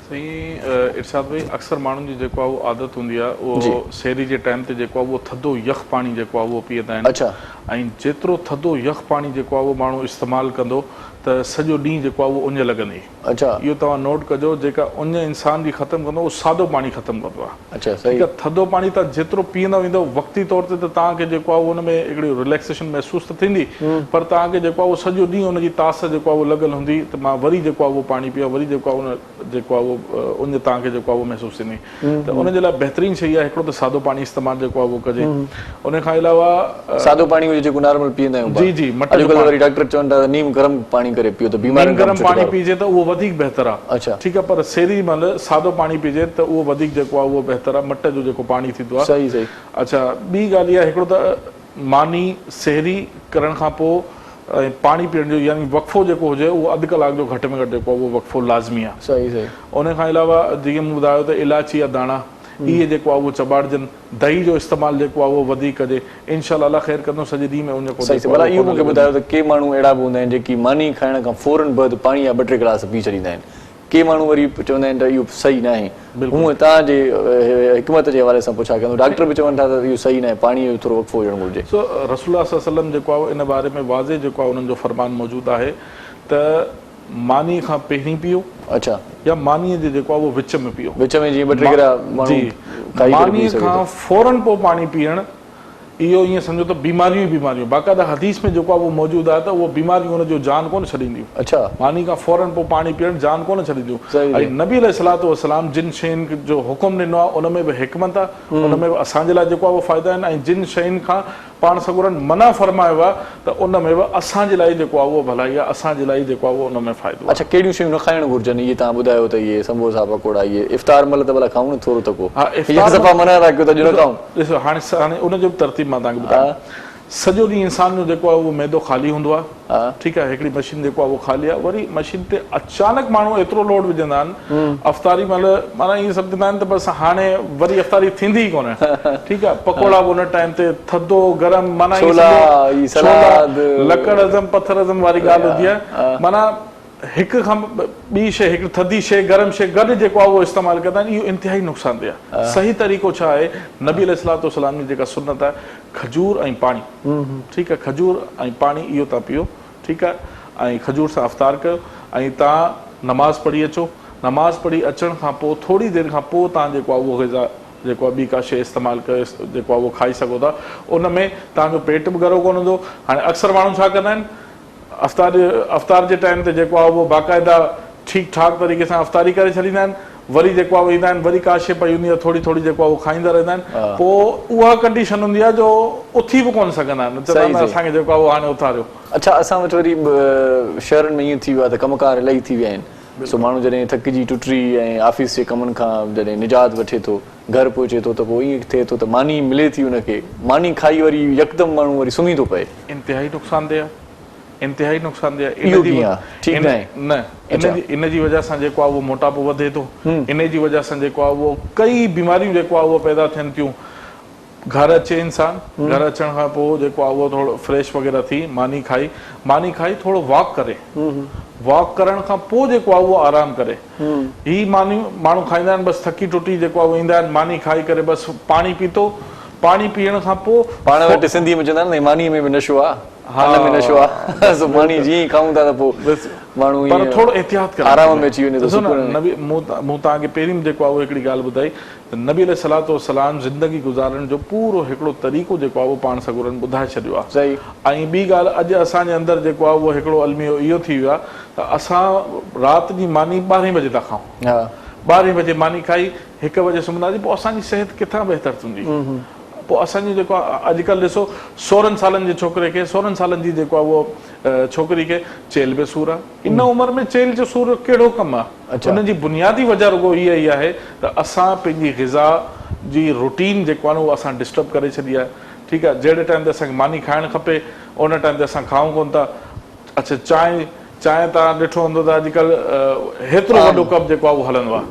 साईं इरशाद भाई अक्सर माण्हुनि जी जेको आहे उहो आदत हूंदी आहे उहो सेरी जे टाइम ते जेको आहे उहो थधो यख पाणी जेको आहे उहो पीअंदा आहिनि। अच्छा। ऐं जेतिरो थधो यख पाणी जेको आहे उहो माण्हू इस्तेमालु कंदो त सॼो ॾींहुं जेको आहे उहो उञ लॻंदी। अच्छा। इहो तव्हां नोट कजो, जेका उञ इंसान जी ख़तमु कंदो उहो सादो पाणी ख़तमु कंदो आहे। अच्छा सही। ठीकु आहे, थधो पाणी तव्हां जेतिरो पीअंदा वेंदो वक़्ती तौर ते त तव्हांखे जेको आहे उन में हिकिड़ी रिलैक्सेशन महसूसु त थींदी, पर तव्हांखे जेको आहे उहो सॼो ॾींहुं उनजी तास जेको आहे उहो लॻल हूंदी त मां वरी जेको आहे उहो पाणी पीआं, वरी जेको आहे उन जेको आहे उहो उञ तव्हांखे जेको आहे उहो महसूसु थींदी। त उनजे लाइ बहितरीनु शइ आहे हिकिड़ो त सादो पाणी इस्तेमालु जेको आहे उहो कजे। उन खां अलावा सादो पाणी हुजे जेको नॉर्मल पीअंदा आहियूं। जी जी, अॼुकल्ह वरी डॉक्टर चवनि था नीम गरम पाणी करे पियो त बीमारी गरम पाणी पीजे त उहो वधीक बहितर आहे। अच्छा। ठीकु आहे, पर सेरी महिल सादो पाणी पीजे त उहो वधीक जेको आहे उहो बहितर आहे, मट जो जेको पाणी थींदो आहे। सही सही। अच्छा, ॿी ॻाल्हि इहा हिकिड़ो त मानी सेरी करण खां पोइ ऐं पाणी पीअण जो यानी वक़फ़ो जेको हुजे उहो अधु कलाक जो घटि में घटि जेको आहे उहो वक़फ़ो लाज़मी आहे। सही सही। उन खां अलावा जीअं मूं ॿुधायो त इलायची या दाणा इहे जेको आहे उहो चॿाड़जनि, दही जो इस्तेमालु जेको आहे उहो वधीक कजे, इनशाअल्लाह अल्लाह ख़ैर कंदो सॼे ॾींहं में उन को। सही। भला इहो मूंखे ॿुधायो त के माण्हू अहिड़ा बि हूंदा आहिनि जेकी मानी खाइण खां फौरन बाद पाणी या 2-3 गिलास पी छॾींदा आहिनि, के माण्हू वरी चवंदा आहिनि त इहो सही न आहे। हूअं तव्हांजे हिकमत जे हवाले सां पुछा कंदो, डॉक्टर बि चवनि था त इहो सही न आहे, पाणीअ जो थोरो वक़फ़ो हुजणु घुरिजे। सो रसूल सल्लम जेको आहे इन बारे में वाज़े जेको आहे उन्हनि जो फरमान मौजूदु आहे त मानी खां पहिरीं पीओ। अच्छा। या मानीअ जे जेको आहे उहो विच में पीओ, विच में जीअं 2-3 गिरा जी। मानी खां फौरन पोइ पाणी पीअण इहो ईअं सम्झो त बीमारियूं ई बीमारियूं, बाक़ाइदा हदीस में जेको आहे उहो मौजूदु आहे त उहो बीमारियूं हुनजो जान कोन छॾींदियूं। अच्छा। मानी खां फौरन पोइ पाणी पीअण जान कोन छॾींदियूं। ऐं नबी अलैहिस्सलातु वस्सलाम जिन शयुनि जो हुकुम ॾिनो आहे उन में बि हिकमत आहे, उन में बि असांजे लाइ जेको आहे उहो फ़ाइदा आहिनि, ऐं जिन शयुनि खां पाण सगुरनि मना फरमायो आहे त उन में बि असांजे लाइ जेको आहे उहो भलाई आहे, असांजे लाइ जेको आहे उहो उन में फ़ाइदो आहे। अच्छा, कहिड़ियूं शयूं न खाइणु घुरिजनि? इहे तव्हां ॿुधायो त इहे समोसा पकोड़ा इहे इफ़्तार महिल त भला खाऊं न थोरो त को। हा, हिकु दफ़ा मना था कयो त अॼु न खाऊं। ॾिसो हाणे उनजो बि तरतीब मां तव्हांखे ॿुधायां। सॼो ॾींहुं इंसान जो जेको आहे उहो मैदो ख़ाली हूंदो आहे। ठीकु आहे, हिकिड़ी मशीन जेको आहे उहो ख़ाली आहे, वरी मशीन ते अचानक माण्हू एतिरो लोड विझंदा आहिनि अफ़्तारी महिल, माना इहे सभु चवंदा आहिनि त बसि हाणे वरी अफ़्तारी थींदी ई कोन्हे। ठीकु आहे, पकोड़ा बि उन टाइम ते थधो गरम, माना लकड़ हज़म पथर हज़म वारी ॻाल्हि हूंदी आहे। माना हिक खां ॿी शइ, हिकु थधी शइ गरम शइ गॾु जेको आहे उहो इस्तेमालु कंदा आहिनि, इहो इंतिहाई नुक़सानदेह आहे। सही तरीक़ो छा आहे? नबी अलैहिस्सलातु वस्सलाम जी जेका सुन्नत आहे, खजूर ऐं पाणी। ठीकु आहे, खजूर ऐं पाणी इहो तव्हां पीओ। ठीकु आहे, ऐं खजूर सां अफ़्तार कयो, ऐं तव्हां नमाज़ पढ़ी अचो। नमाज़ पढ़ी अचण खां पोइ थोरी देरि खां पोइ तव्हां जेको आहे उहो ग़िज़ा जेको आहे ॿी का शइ इस्तेमालु कयो, जेको आहे उहो खाई सघो था। उन में तव्हांजो पेट बि ॻरो कोन हूंदो। हाणे अक्सर माण्हू छा कंदा आहिनि, अफ़्तार जे टाइम ते जेको आहे उहो बाक़ाइदा ठीकु ठाक तरीक़े सां अफ़्तारी करे छॾींदा आहिनि, वरी जेको आहे ईंदा आहिनि, वरी का शइ पई हूंदी आहे थोरी थोरी जेको आहे उहो खाईंदा रहंदा आहिनि। पोइ उहा कंडीशन हूंदी आहे जो उथी बि कोन सघंदा आहिनि, चवंदा आहिनि असांखे जेको आहे उहो हाणे उथारियो। अच्छा, असां वटि वरी शहरनि में ईअं थी वियो आहे त कमकार इलाही थी विया आहिनि। सो माण्हू जॾहिं थकिजी टुटी ऐं ऑफिस जे कमनि खां जॾहिं निजात वठे थो, घर पहुचे थो, त पोइ ईअं थिए थो त मानी मिले थी हुनखे, मानी खाई वरी यकदमि माण्हू वरी सुम्ही थो पए। इंतिहाई नुक़सानदेह आहे, इंतिहाई नुक़सानदेह आहे। इन जी वजह सां जेको आहे उहो मोटापो वधे थो, इन जी वजह सां जेको आहे उहो कई बीमारियूं जेको आहे उहो पैदा थियनि थियूं। घर अचे इंसान, घर अचण खां पोइ जेको आहे उहो थोरो फ्रेश वग़ैरह थी मानी खाई थोरो वॉक करे, वॉक करण खां पोइ जेको आहे उहो आराम करे। ही माण्हू खाईंदा आहिनि बसि थकी टुटी जेको आहे उहो ईंदा आहिनि, मानी खाई करे बसि पाणी पीतो, पाणी पीअण खां पोइ पाण वटि सिंधीअ में चवंदा आहिनि मानीअ में बि नशो आहे, हाल में नशो आहे। सो मानी जीअं खाऊं था त पोइ माण्हू पर थोरो एहतियात करे आराम में अची वञे थो। मूं तव्हांखे पहिरीं जेको आहे उहो हिकिड़ी ॻाल्हि ॿुधाई त नबी अलैहिस्सलातु वस्सलाम ज़िंदगी गुज़ारण जो पूरो हिकिड़ो तरीक़ो जेको आहे उहो पाण सगुरनि ॿुधाए छॾियो आहे। सही। ऐं ॿी ॻाल्हि अॼु असांजे अंदरि जेको आहे उहो हिकिड़ो अलमियो इहो थी वियो आहे त असां राति जी मानी 12 बजे था खाऊं। 12 बजे मानी खाई 1 बजे सुम्हंदासीं, पोइ असांजी सिहत किथां बहितर थींदी? पोइ असांजी जेको आहे अॼुकल्ह ॾिसो 16 सालनि जे छोकिरे खे, 16 सालनि जी जेको आहे उहो छोकिरी खे चेल में सूरु आहे। इन उमिरि में चेल जो सूरु कहिड़ो कमु आहे? उनजी बुनियादी वजह रुगो इहा ई आहे त असां पंहिंजी ग़िज़ा जी रूटीन जेको आहे न उहो असां डिस्टर्ब करे छॾी आहे। ठीकु आहे, जहिड़े टाइम ते असांखे मानी खाइणु खपे उन टाइम ते असां खाऊं कोन था। अच्छा, चांहि तव्हां ॾिठो हूंदो त अॼुकल्ह हेतिरो वॾो कप जेको आहे उहो हलंदो आहे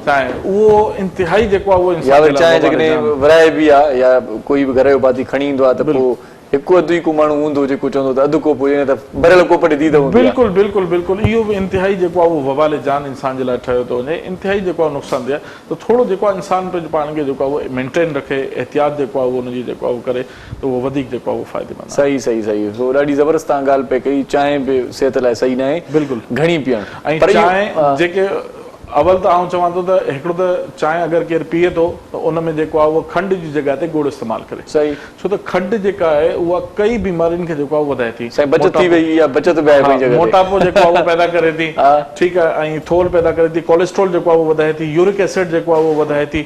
चांहि, उहो इंतिहाई जेको आहे उहो चांहि जॾहिं विराए बि आहे या कोई बि घर जो भाती खणी ईंदो आहे त पोइ हिकु अधु ई को माण्हू हूंदो जेको चवंदो त अधु कोप हुजे न त भरियल कोप ॾे दी त हूंदी आहे। बिल्कुलु बिल्कुलु बिल्कुलु इहो बि इंतिहाई जेको आहे उहो वबाल जान इंसान जे लाइ ठहियो थो वञे, इंतिहाई जेको आहे नुक़सानदेह आहे। त थोरो जेको आहे इंसान पंहिंजे पाण खे जेको आहे उहो मेंटेन रखे, एहतियात जेको आहे उहो हुनजी जेको आहे उहो करे त उहो वधीक जेको आहे उहो फ़ाइदेमंद आहे। सही सही सही, सो ॾाढी ज़बरदस्त तव्हां ॻाल्हि पे कई। चांहि बि सिहत लाइ सही न आहे, बिल्कुलु घणी पीअणु। ऐं चांहि जेके अवल त आउं चवां थो त हिकिड़ो त चांहि अगरि केरु पीए थो त उन में जेको आहे उहो खंड जी जॻह ते गुड़ इस्तेमालु करे। सही, छो त खंड जेका आहे उहा कई बीमारियुनि खे जेको आहे उहो वधाए थी। बचत थी वई या बचत बि आहे ॿई जॻह ते। मोटापो जेको आहे उहो पैदा करे थी, ठीकु आहे, ऐं थोल पैदा करे थी, कोलेस्ट्रॉल जेको आहे उहो वधाए थी, यूरिक एसिड जेको आहे उहो वधाए थी।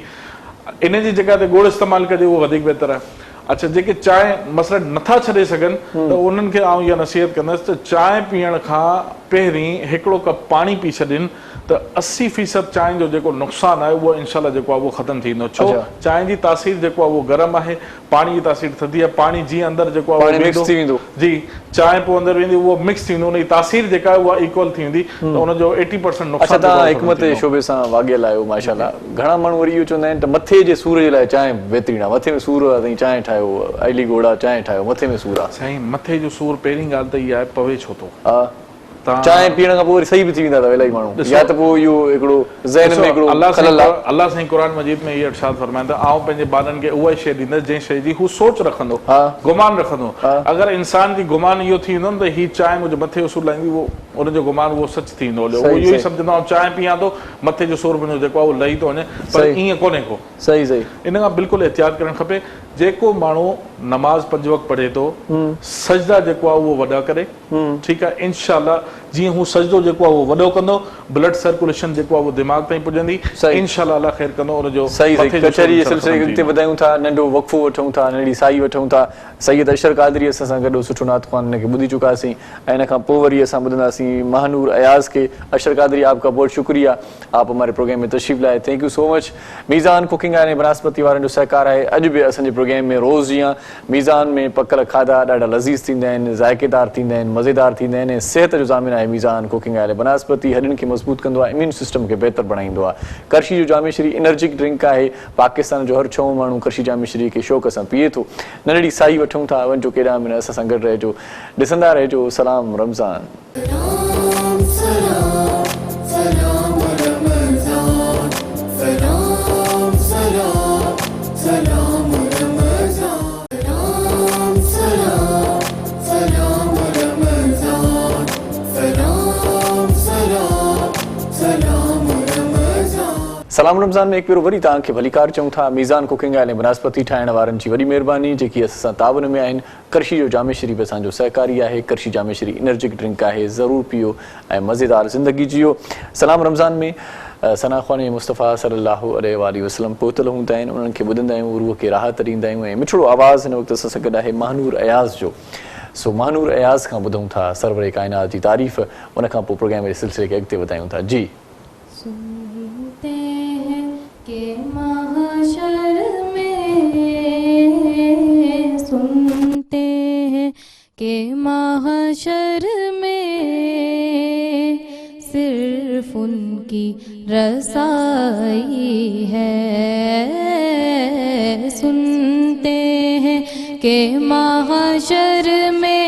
इन जी जॻह ते गुड़ इस्तेमालु कजे उहो वधीक बहितर आहे। अच्छा, जेके चांहि मसलन नथा छॾे सघनि त उन्हनि खे आउं इहा नसीहत कंदुसि त चांहि पीअण खां पहिरीं हिकिड़ो कप पाणी पी छॾनि त 80% चांहि जो जेको नुक़सानु आहे उहो इनशाला जेको आहे उहो ख़तमु थींदो। छो चांहि जी तासीर जेको आहे उहो गरम आहे, पाणी जी तासीर थधी आहे। पाणी जीअं अंदरि जेको आहे जी चांहि पोइ अंदरि वेंदी उहो मिक्स थींदो, उनजी तासीर जेका आहे उहा इक्वल थी वेंदी त उनजो 80% नुक़सानु। तव्हां हिकमत जे शोबे सां वाॻियल आहियो माशाल्लाह। घणा माण्हू वरी इहो चवंदा आहिनि त मथे जे सूर जे लाइ चांहि बहितरीनु आहे, मथे में सूर आहे त चांहि ठाहियो, अली घोड़ा चांहि ठाहियो, मथे में सूर आहे। साईं मथे जो सूर पहिरीं ॻाल्हि त इहा आहे पवे छो थो। चांहि पीअण खां पोइ वरी सही बि थी वेंदा अथव इलाही माण्हू, या त पोइ इहो हिकिड़ो ज़हन में हिकिड़ो खलल आहे। अल्लाह साईं क़ुरान मजीद में इहो इरशाद फरमाइनि था, आउं पंहिंजे ॿारनि खे उहा शइ ॾींदुसि जंहिं शइ जी हू सोच रखंदो, गुमान रखंदो। अगरि इंसान जी गुमान इहो थी वेंदो न त हीअ चांहि मुंहिंजे मथे जो सूर लाहींदी, उहो उनजो गुमान उहो सच थी वेंदो। उहो इहो ई सम्झंदो आउं चांहि पीआं थो मथे जो सूर मुंहिंजो जेको आहे उहो लही थो वञे, पर ईअं कोन्हे को। सही सही, इन खां बिल्कुलु एहतियात करणु खपे। जेको माण्हू नमाज़ 5 वक़्त पढ़े थो, सजदा जेको आहे उहो वॾा करे, ठीकु आहे, इंशाअल्लाह जीअं हू सजदो जेको आहे उहो वॾो कंदो, ब्लड सर्कुलेशन जेको आहे उहो दिमाग़ ताईं पुॼंदी, इंशाअल्लाह अल्लाह ख़ैर कंदो। उनजो सही सही, कचहरी जे सिलसिले खे अॻिते वधायूं था, नंढो वक़फ़ो वठूं था, नंढी साई वठूं था। सैयद अशर क़ादरी असां सां गॾु सुठो नात ख़्वान खे ॿुधी चुकासीं, ऐं इन खां पोइ वरी असां ॿुधंदासीं महानूर अयाज़ खे। अशर क़ादरी, आपका बहुत शुक्रिया, आप हमारे प्रोग्राम में तशरीफ़ लाए, thank you so much. Meezan cooking ऐं बनास्पति वारनि जो सहकार आहे। अॼु बि असांजे प्रोग्राम में रोज़ जीअं मीज़ान में पकल खाधा ॾाढा लज़ीज़ थींदा आहिनि, ज़ाइक़ेदार थींदा आहिनि, मज़ेदार थींदा आहिनि, ऐं सिहत जो ज़ामिन आहे मीज़ान कुकिंग ऐं बनास्पति। हॾियुनि खे मज़बूत कंदो आहे, इम्यून सिस्टम खे बहितर बणाईंदो आहे। करशी जो जामेश्री एनर्जिक ड्रिंक आहे, पाकिस्तान जो हर 6 माण्हू करशी जामेश्री खे शौक़ सां पीए थो। नंढड़ी साई वठूं था, वञो केॾांहुं बि न, असां सां गॾु रहिजो, ॾिसंदा रहिजो। सलाम रमज़ान। सलाम रमज़ान में हिकु भेरो वरी तव्हांखे भलीकार चऊं था। मीज़ान कुकिंग ऐं बनास्पति ठाहिण वारनि जी वॾी महिरबानी, जेकी असां सां तावन में आहिनि। करशी जो जामेश्री बि असांजो सहकारी आहे। करशी जामेश्री एनर्जिक ड्रिंक आहे, ज़रूरु पीओ ऐं मज़ेदार ज़िंदगी जियो। सलाम रमज़ान में सना ख़्वान मुस्तफ़ा सल्लल्लाहु अलैहि वसल्लम पहुतल हूंदा आहिनि, उन्हनि खे ॿुधंदा आहियूं, रूह खे राहत ॾींदा आहियूं। ऐं मिठड़ो आवाज़ हिन वक़्तु असां सां गॾु आहे महानूर अयाज़ जो। सो महानूर अयाज़ खां ॿुधूं था सरवर काइनात जी तारीफ़, उन खां पोइ प्रोग्राम जे सिलसिले खे अॻिते वधायूं था। जी, के महशर में सिर्फ उनकी रसाई है। सुनते हैं कि महशर में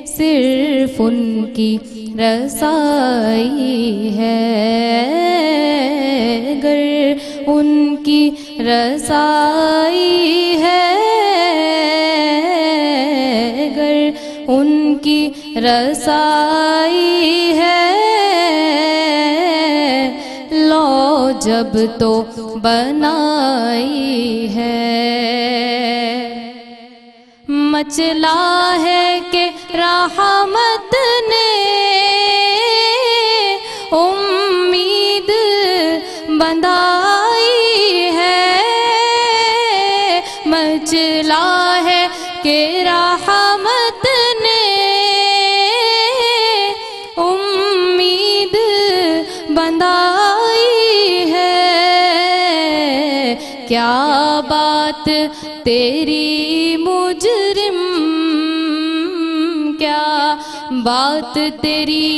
सिर्फ उनकी रसाई है। गर उनकी रसाई है, उनकी रसाई है, लो जब तो बनाई है। मचला है कि रहमत ने उम्मीद बंधाई है। मचला है कि रहमत ने उम्मीद बंधाई है। क्या बात तेरी मुजरिम, क्या बात तेरी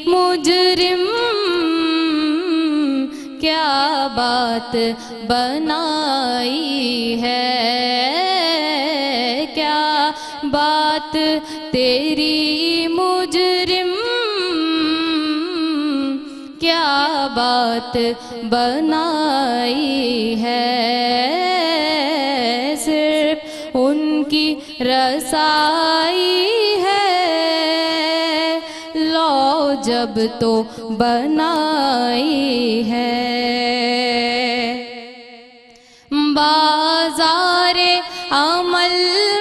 मुजरिम, क्या बात बनाई है। तेरी मुजरिम, क्या बात बनाई है, सिर्फ उनकी रसाई है, लो जब तो बनाई है। बाज़ारे अमल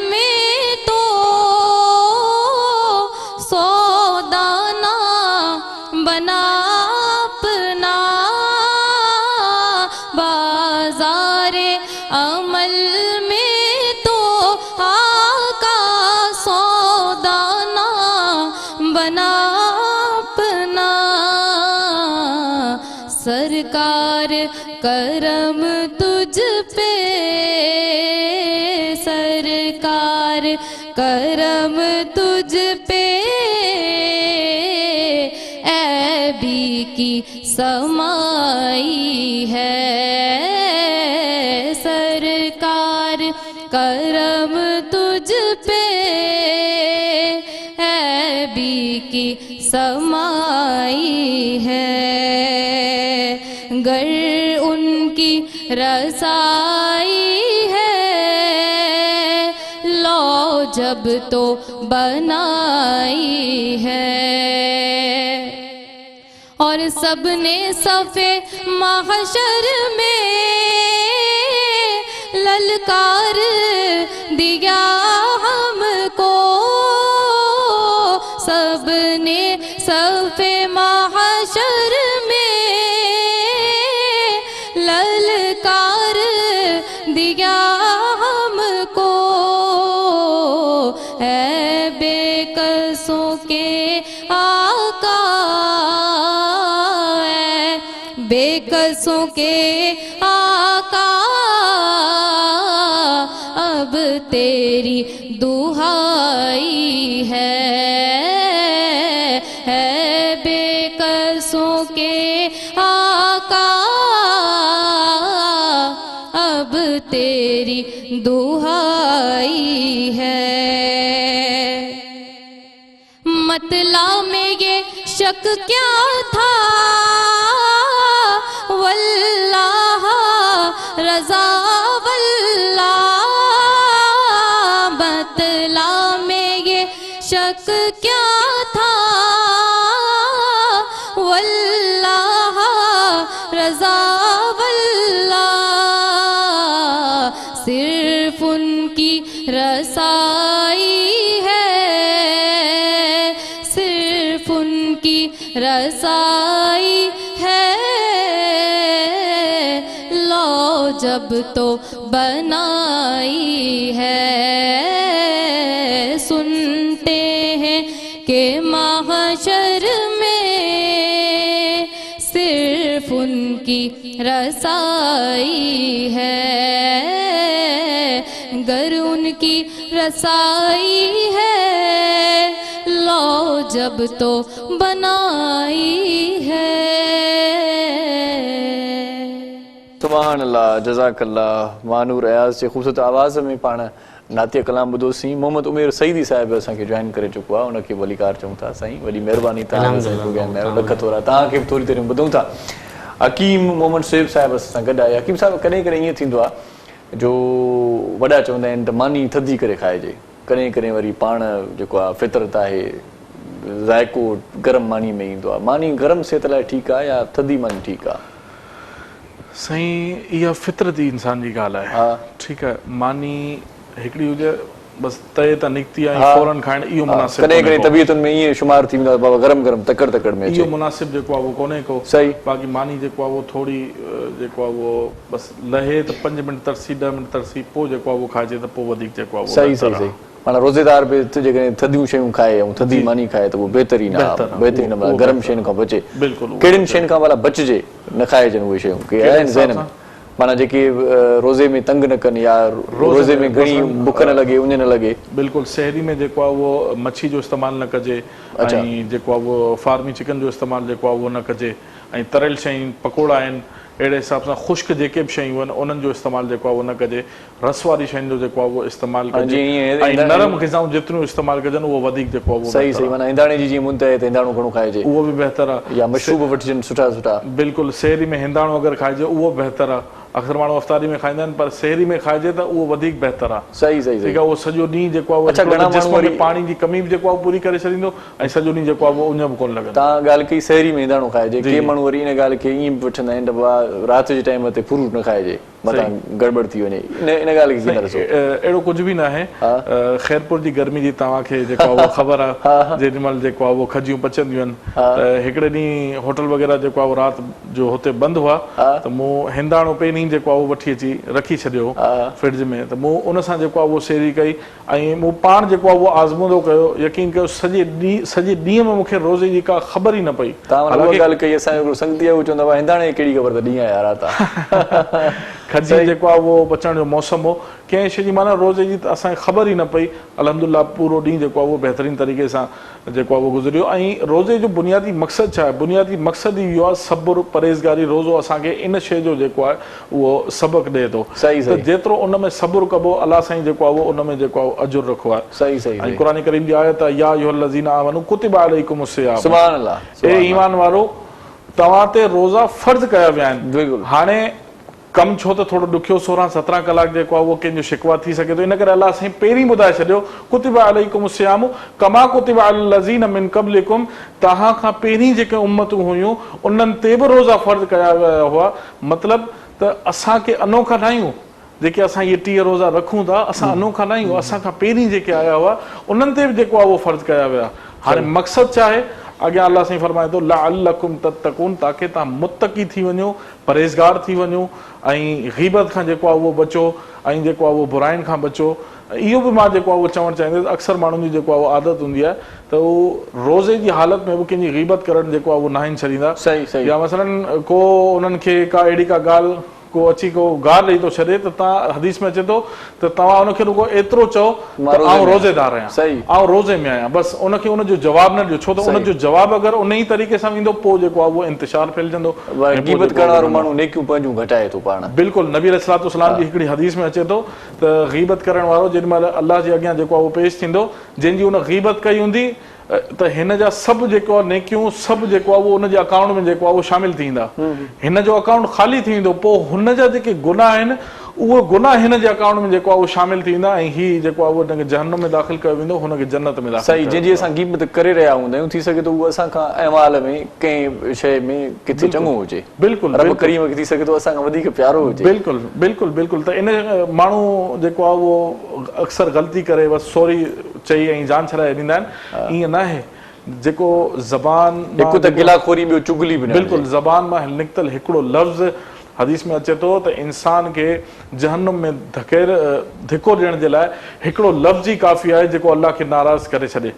में तो सौदाना बना अपना, बाज़ारे अमल में तो आका सौदाना बना अपना, सरकार करम तुझ पे, सरकार करम तुझ पे, ऐबी की समाई है, सरकार करम तुझ पे, ऐबी की समाई है, गर उनकी रसाई है, लो जब तो बनाई है। और सबने सफ़े महशर में ललकार दिया हमको, सबने सफ़े महशर में ललकार दिया हमको, ऐ बेकसों के आका, ऐ बेकसों के आका, अब तेरी दुहाई है, बेकसों के आका, अब तेरी दुहाई है। मतला में ये शक क्या था, वल्लाह रज़ा वल्लाह, मतला में ये शक क्या था, वल्लाह रज़ा वल्लाह, सिर्फ उनकी रसाई है, सिर्फ उनकी रसाई है, लो जब तो बनाई है। सुनते हैं कि महशर में सिर्फ उनकी रसाई है, गर उनकी रसाई है, लो जब तो बनाई है। सुभान अल्लाह, जज़ाकल्लाह। मानूर अयाज़ जे ख़ूबसूरत आवाज़ में पाण नातिया कलाम ॿुधोसीं। मोहम्मद उमेर सईदी साहिब असांखे जॉइन करे चुको आहे, उनखे वलीकार चऊं था। साईं वॾी महिरबानी, तव्हां लख थोरा, तव्हांखे बि थोरी देरि में ॿुधूं था। हकीम मोहम्मद शेब साहिब असां सां गॾु आहे। हकीम साहिब, कॾहिं कॾहिं ईअं थींदो आहे जो वॾा चवंदा आहिनि त मानी थधी करे खाइजे, कॾहिं कॾहिं वरी पाण जेको आहे फितरत आहे, ज़ाइको गरम मानी में ईंदो आहे। मानी गरम सिहत लाइ ठीकु आहे या थधी मानी ठीकु आहे? साईं, इहा फितरती इंसान जी ॻाल्हि आहे। ठीकु आहे, मानी हिकिड़ी हुजे बसि तए तां निकिती आहे, फौरन खाइण इहो मुनासिब। कॾहिं कॾहिं तबियतुनि में ईअं शुमार थी वेंदो आहे बाबा गरम गरम तकड़ तकड़ में, इहो मुनासिब जेको आहे उहो कोन्हे को। सही। बाक़ी मानी जेको आहे उहो थोरी जेको आहे उहो बसि लहे त 5 मिंट तरसी, 10 मिंट तरसी, पोइ जेको आहे उहो खाइजे त पोइ वधीक जेको आहे। सही सही सही। माना रोज़ेदार बि जेकॾहिं थधियूं शयूं खाए ऐं थधी मानी खाए त उहो बहितरीन आहे, बहितरीन आहे। गरम शयुनि खां बचे, बिल्कुलु। कहिड़ियुनि शयुनि खां भला बचिजे, न खाइजनि उहे शयूं के आहिनि ज़हन में, माना जेके रोज़े में तंग न कनि या रोज़े में घणी बुख न लॻे, उन न लॻे। बिल्कुलु। सहरी में जेको आहे उहो मच्छी जो इस्तेमालु न कजे, ऐं जेको आहे उहो फार्मी चिकन जो इस्तेमालु जेको आहे उहो न कजे, ऐं तरियल शयूं पकोड़ा आहिनि अहिड़े हिसाब सां ख़ुश्क जेके बि शयूं आहिनि उन्हनि जो इस्तेमालु जेको आहे उहो न कजे, रस वारी शयुनि जो जेको आहे उहो इस्तेमालु कजे, ऐं नरम ग़िज़ाऊं जेतिरियूं इस्तेमालु कजनि उहो वधीक जेको आहे सही सही, माना हिंदाणे जी जीअं मुंद आहे त हिंदाणो घणो खाइजे, उहो बि बहितर आहे, या मशरूब वठिजनि सुठा सुठा। बिल्कुलु, सेहरी में हिंदाणो अगरि खाइजे उहो बहितर आहे, अक्सर माण्हू अफ़्तारी में खाईंदा आहिनि पर सेहरी में खाइजे त उहो वधीक बहितर आहे। सही सही ठीकु आहे, उहो सॼो ॾींहुं जेको आहे जिस्म में पाणी जी कमी बि जेको आहे पूरी करे छॾींदो ऐं सॼो ॾींहुं जेको आहे उहो उञ बि कोन लॻंदो। तव्हां ॻाल्हि कई सेहरी में हिंदाणो खाइजे, के माण्हू वरी इन ॻाल्हि खे ईअं बि वठंदा आहिनि त राति जे टाइम ते फ्रूट न खाइजे, मथां गड़बड़ थी वञे, इन ॻाल्हि खे कीअं ॾिसो? अहिड़ो कुझु बि न आहे। ख़ैरपुर जी गर्मी जी तव्हांखे जेको आहे उहो ख़बर आहे, जेॾीमहिल जेको आहे उहो खजियूं पचंदियूं आहिनि त हिकिड़े ॾींहुं होटल वग़ैरह जेको आहे उहो राति जो हुते बंदि हुआ त मूं हिंदाणो पहिरीं जेको आहे उहो वठी अची रखी छॾियो फ्रिज में, त मूं उन सां जेको आहे उहो सेरी कई ऐं मूं पाण जेको आहे उहो आज़मूदो कयो, यकीन कयो सॼे ॾींहं में मूंखे रोज़े जी का ख़बर ई न पई। तव्हां ॻाल्हि कई, असांजो हिकिड़ो संगती आहे उहो चवंदा हुआ हिंदाणे कहिड़ी ख़बर त ॾींहं आहे राति आहे। खजी जेको आहे उहो बचण जो मौसम हो, कंहिं शइ जी माना रोज़े जी त असांखे ख़बर ई न पई। अल्हम्दुलिल्लाह पूरो ॾींहुं जेको आहे उहो बहितरीन तरीक़े सां जेको आहे उहो गुज़रियो। ऐं रोज़े जो बुनियादी मक़सदु छा आहे? बुनियादी मक़सदु ई इहो आहे सब्र, परहेज़गारी। रोज़ो असांखे इन शइ जो जेको आहे उहो सबक़ ॾिए थो त जेतिरो उन में सब्र कबो अलाह साईं जेको आहे उहो उन में जेको आहे अजुर रखो आहे। सही सही। ऐं क़ुरान करीम जी आयत आहे, या अय्युहल्लज़ीना आमनू कुतिबा अलैकुमुस सियाम, सुभान अल्लाह, ए ईमान वारो तव्हां ते रोज़ा फ़र्ज़ कया विया आहिनि। बिल्कुलु। हाणे कमु छो त थोरो ॾुखियो 16-17 कलाक जेको आहे उहो कंहिंजो शिकवा थी सघे थो, इन करे अलाह साईं पहिरीं ॿुधाए छॾियो कुतिबा अलैकुमुस सियाम कमा कुतिबा अलज़ीना मिन क़ब्लिकुम, तव्हां खां पहिरीं जेके उम्मतूं हुयूं उन्हनि ते बि रोज़ा फ़र्ज़ कया विया हुआ। मतिलबु त असांखे अनोखा न आहियूं, जेके असां इहे 30 रोज़ा रखूं था असां अनोखा न आहियूं, असांखां पहिरीं जेके आया हुआ उन्हनि ते बि जेको आहे उहो फ़र्ज़ कया विया। हाणे मक़सदु छा आहे? अॻियां अलाह साईं फरमाए थो लअल्लकुम तत्तकून, ताकी तव्हां मुत्तकी थी वञो, परहेज़गार थी वञो ऐं ग़ीबत खां जेको आहे उहो बचो ऐं जेको आहे उहो बुराइनि खां बचो। इहो बि मां जेको आहे उहो चवणु चाहींदुसि, अक्सर माण्हुनि जी जेको आहे उहो आदत हूंदी आहे त उहो रोज़े जी हालत में बि कंहिंजी ग़ीबत करणु जेको आहे उहो न आहिनि छॾींदा। सही सही। या मसलन को उन्हनि खे का अहिड़ी का ॻाल्हि को अची को ॻाल्हि ॾेई थो छॾे त तव्हां हदीस में अचे थो त तव्हां उनखे रुगो एतिरो चओ त आउं रोज़ेदार आहियां, आउं रोज़े में आहियां, बसि उनखे उनजो जवाबु न ॾियो, छो त उनजो जवाबु अगरि उन ई तरीक़े सां वेंदो पोइ जेको आहे उहो इंतिशार फैलिजंदो। ग़ीबत करण वारो माण्हू नेकियूं पंहिंजूं घटाए थो पाण। बिल्कुलु, नबी अलैहिस्सलाम जी हिकिड़ी हदीस में अचे थो त ग़ीबत करण वारो जेॾीमहिल अलाह जे अॻियां जेको आहे उहो पेश थींदो, जंहिंजी उन ग़ीबत कई हूंदी त हिन जा सभु जेको आहे नेकियूं सभु जेको आहे उहो उनजे अकाउंट में जेको आहे उहो शामिल थींदा, हिन जो अकाउंट ख़ाली थी वेंदो, पोइ हुन जा जेके गुनाह आहिनि उहे गुनाह हिन जे अकाउंट में जेको आहे उहो शामिल थींदा ऐं हीअ जेको आहे उहो हुनखे जहन्नम में दाख़िल कयो वेंदो, हुनखे जन्नत में दाख़िल। सही, जंहिंजी असां ग़ीबत करे रहिया हूंदा आहियूं, थी सघे थो उहो असांखां अहवाल में कंहिं शइ में किथे चङो हुजे। बिल्कुलु, रब करीम खे थी सघे थो असांखां वधीक प्यारो हुजे। बिल्कुलु बिल्कुलु बिल्कुलु। त इन माण्हू जेको आहे उहो अक्सर ग़लती करे बसि सॉरी चई ऐं जान छॾाए ॾींदा आहिनि, ईअं न आहे। जेको ज़बान हिकु त गिलाखोरी, ॿियो चुगली बि न। बिल्कुलु, ज़बान मां निकितल हिकिड़ो लफ़्ज़ हदीस में अचे थो त इंसान खे जहन्नम में धिको ॾियण जे लाइ हिकिड़ो लफ़्ज़ ई काफ़ी आहे जेको अलाह खे नाराज़ करे छॾे।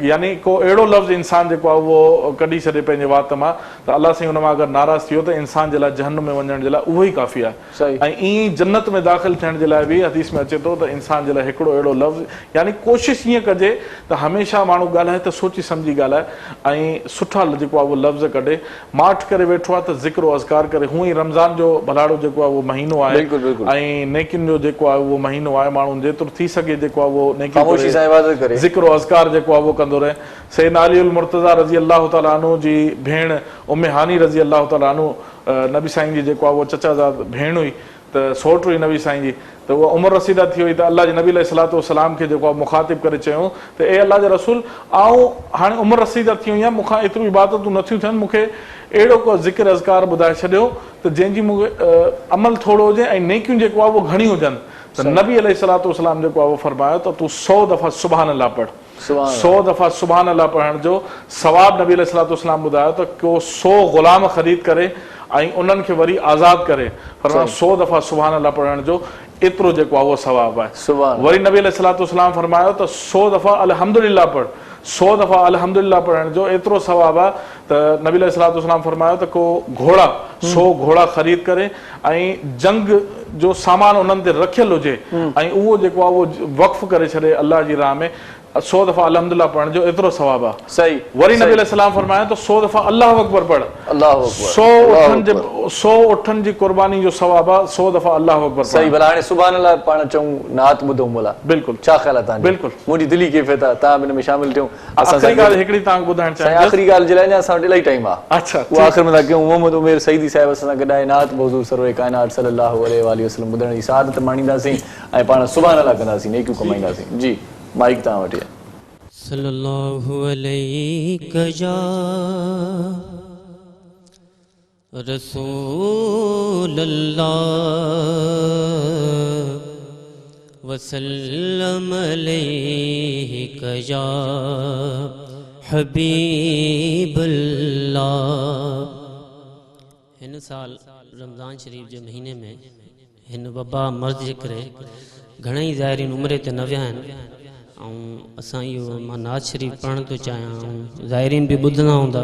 यानी को अहिड़ो लफ़्ज़ इंसान जेको आहे उहो कढी छॾे पंहिंजे वात मां त अलाह साईं हुन मां अगरि नाराज़ थियो त इंसान जे लाइ जहन्नम में वञण जे लाइ उहो ई काफ़ी आहे। ऐं ईअं ई जन्नत में दाख़िल थियण जे लाइ बि हदीस में अचे थो त इंसान जे लाइ हिकिड़ो अहिड़ो लफ़्ज़, यानी कोशिशि ईअं कजे त हमेशह माण्हू ॻाल्हाए त सोची सम्झी ॻाल्हाए ऐं सुठा जेको आहे उहो लफ़्ज़ कढे। माठ करे वेठो आहे त ज़िक्र अज़कार करे, हूअं ई रमज़ान जो भलाड़ो जेको आहे उहो महीनो आहे ऐं नेकियुनि जो जेको आहे उहो महीनो आहे। माण्हू जेतिरो थी सघे जेको आहे उहो नेकी ज़िक्र अज़कार जेको आहे उहो कंदो रहे। सैयदना अली अल मुर्तज़ा रज़ी अल्लाह तआला अन्हु जी भेण उम्मे हानी रज़ी अल्लाह तआला अन्हु, नबी साईं जी जेको आहे उहो चचाजाद भेण हुई, त सौट हुई नबी साईं जी, त उहा उमिरि रसीदा थी वई त अल्लाह जे नबी अलैहिस्सलाम खे जेको आहे मुखातिब करे चयूं त ए अल्लाह जे रसूल, आऊं हाणे उमिरि रसीदा थी वई आहे, मूंखां एतिरियूं इबादतूं नथियूं थियनि, मूंखे अहिड़ो को ज़िक्र अज़कार ॿुधाए छॾियो त जंहिंजी मूंखे अमल थोरो हुजे ऐं नेकियूं जेको आहे उहो घणी हुजनि। त नबी अलैहिस्सलाम जेको आहे उहो फरमायो त तूं 100 दफ़ा सुभान अल्लाह पढ़। 100 दफ़ा सुभान अल्लाह पढ़ण जो सवाब नबी अलैहिस्सलाम ॿुधायो त को 100 ग़ुलाम ख़रीद करे ऐं उन्हनि खे वरी आज़ादु करे, फरमायो 100 दफ़ा सुभान अल्लाह पढ़ण जो एतिरो जेको आहे उहो सवाब आहे। वरी नबी अलैहिस्सलाम फरमायो त 100 दफ़ा अल्हम्दुलिल्लाह पढ़, 100 दफ़ा अल्हम्दुलिल्लाह पढ़ण जो एतिरो सवाब आहे। त नबी अलैहिस्सलाम फरमायो त को घोड़ा 100 घोड़ा ख़रीद करे ऐं जंग जो सामान उन्हनि ते रखियलु हुजे ऐं उहो जेको आहे उहो वक़्फ़ करे छॾे अल्लाह जी राह में, 100 दफ़ा अल्हम्दुलिल्लाह पढ़ण जो एतिरो सवाब आहे। सही वरी नबी अलैहिस्सलाम फरमाया तो 100 दफ़ा अल्लाहु अकबर पढ़, अल्लाह अकबर 100 उठनि जी कुर्बानी जो सवाब आहे, 100 दफ़ा अल्लाहु अकबर पढ़। सही भला हाणे सुभान अल्लाह पाण चऊं नात ॿुधूं भला बिल्कुलु छा ख़्याल आहे तव्हांजो? बिल्कुलु मुंहिंजी दिली कैफ़ियत आहे, तव्हां बि हिन में शामिल थियूं। आख़िरी ॻाल्हि हिकिड़ी तव्हांखे ॿुधाइण चाहियां। आख़िरी ॻाल्हि जे लाइ अञा असां वटि इलाही टाइम आहे। अच्छा उहा आख़िर में था कयूं। मोहम्मद उमेर सईदी साहिब असां सां गॾु आहे, नात हुज़ूर सरवर काइनात सल्लल्लाहु अलैहि वसल्लम ॿुधण जी सआदत माणींदासीं ऐं पाण सुभान अल्लाह कंदासीं, नेकियूं कमाईंदासीं। जी माइक तव्हां वटि आहे। सल्लल्लाहु अलैहि या रसूल अल्लाह वसल्लम अलैहि या हबीब अल्लाह। हिन साल रमज़ान शरीफ़ जे महीने में हिन वबा मर्ज़ जे करे घणेई ज़ाइरीन उमिरे ते न विया आहिनि ऐं असां इहो मां नात शरीफ़ पढ़ण थो चाहियां ऐं ज़ाइरीन बि ॿुधंदा हूंदा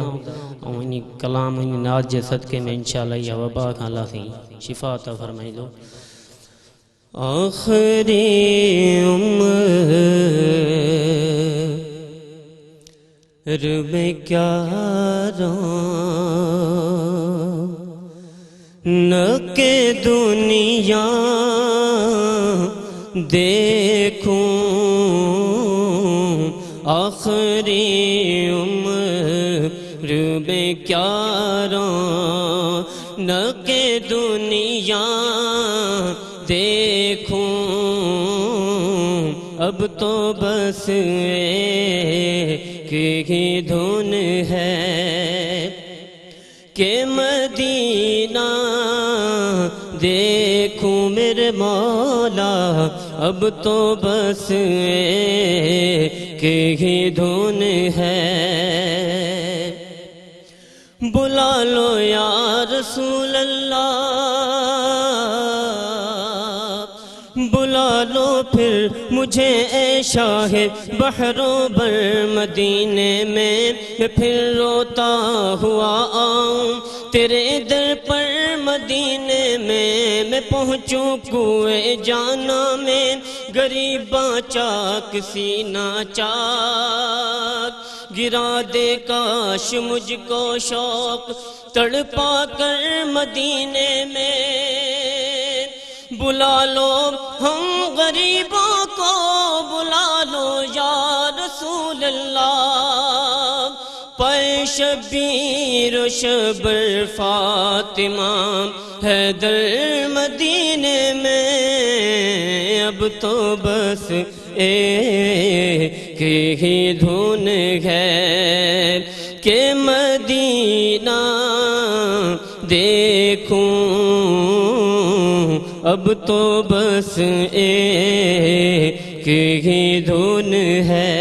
ऐं इन कलाम इन नात जे सदक़े में इंशाअल्लाह इहा वबा खां अल्लाह साईं शिफ़ा अता फ़रमाईंदो। आख़िरी उम्र में क्या न के दुनिया देखूं, आखिरी उम्र में क्या न के दुनिया देखूं, अब तो बस एक ही धुन है कि मदीना देखूं मेरे मौला, अब तो बस एक ही धुन है। बुला लो या रसूल अल्लाह, बुला लो फिर मुझे ए शाहे बहरो बर मदीने में, मैं फिर रोता हुआ आऊं तेरे दर पर मदीने में, मैं पहुँचूं कुए जाना में, गरीबा चाक सीना चाक गिरा दे काश मुझको शौक तड़पा कर मदीने में। बुला लो हम गरीबों को, बुला लो या रसूल अल्लाह, पे शबीर शबर फातिमा हैदर मदीने में, अब तो बस एक ही धुन है कि मदीना देखूं, अब तो बस एक ही धुन है।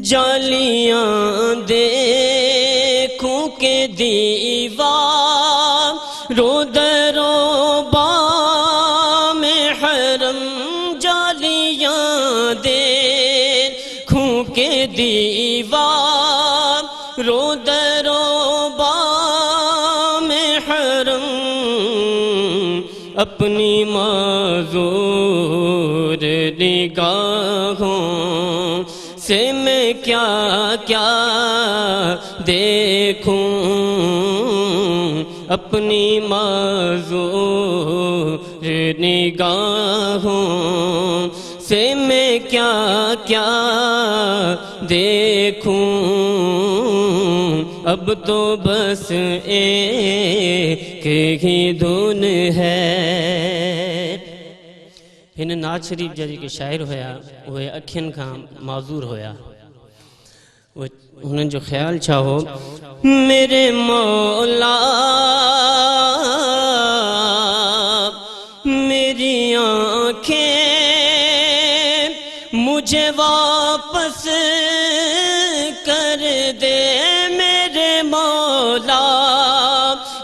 जालियां देखूं के दीवार रो दरो में हरम, जालियां देखूं के दीवार रो दरो में हरम, अपनी माज़ूर निगाहों से मैं क्या क्या देखूं, अपनी माज़ूर निगाहों से मैं क्या क्या देखूं, अब तो बस एक ही धुन है। हिन नात शरीफ़ जा जेके शाइर हुया उहे अखियुनि खां माज़ूर हुया। हुननि जो ख़्याल छा हो, मेरे मौला मेरी आँखें मुझे वापस कर दे, मेरे मौला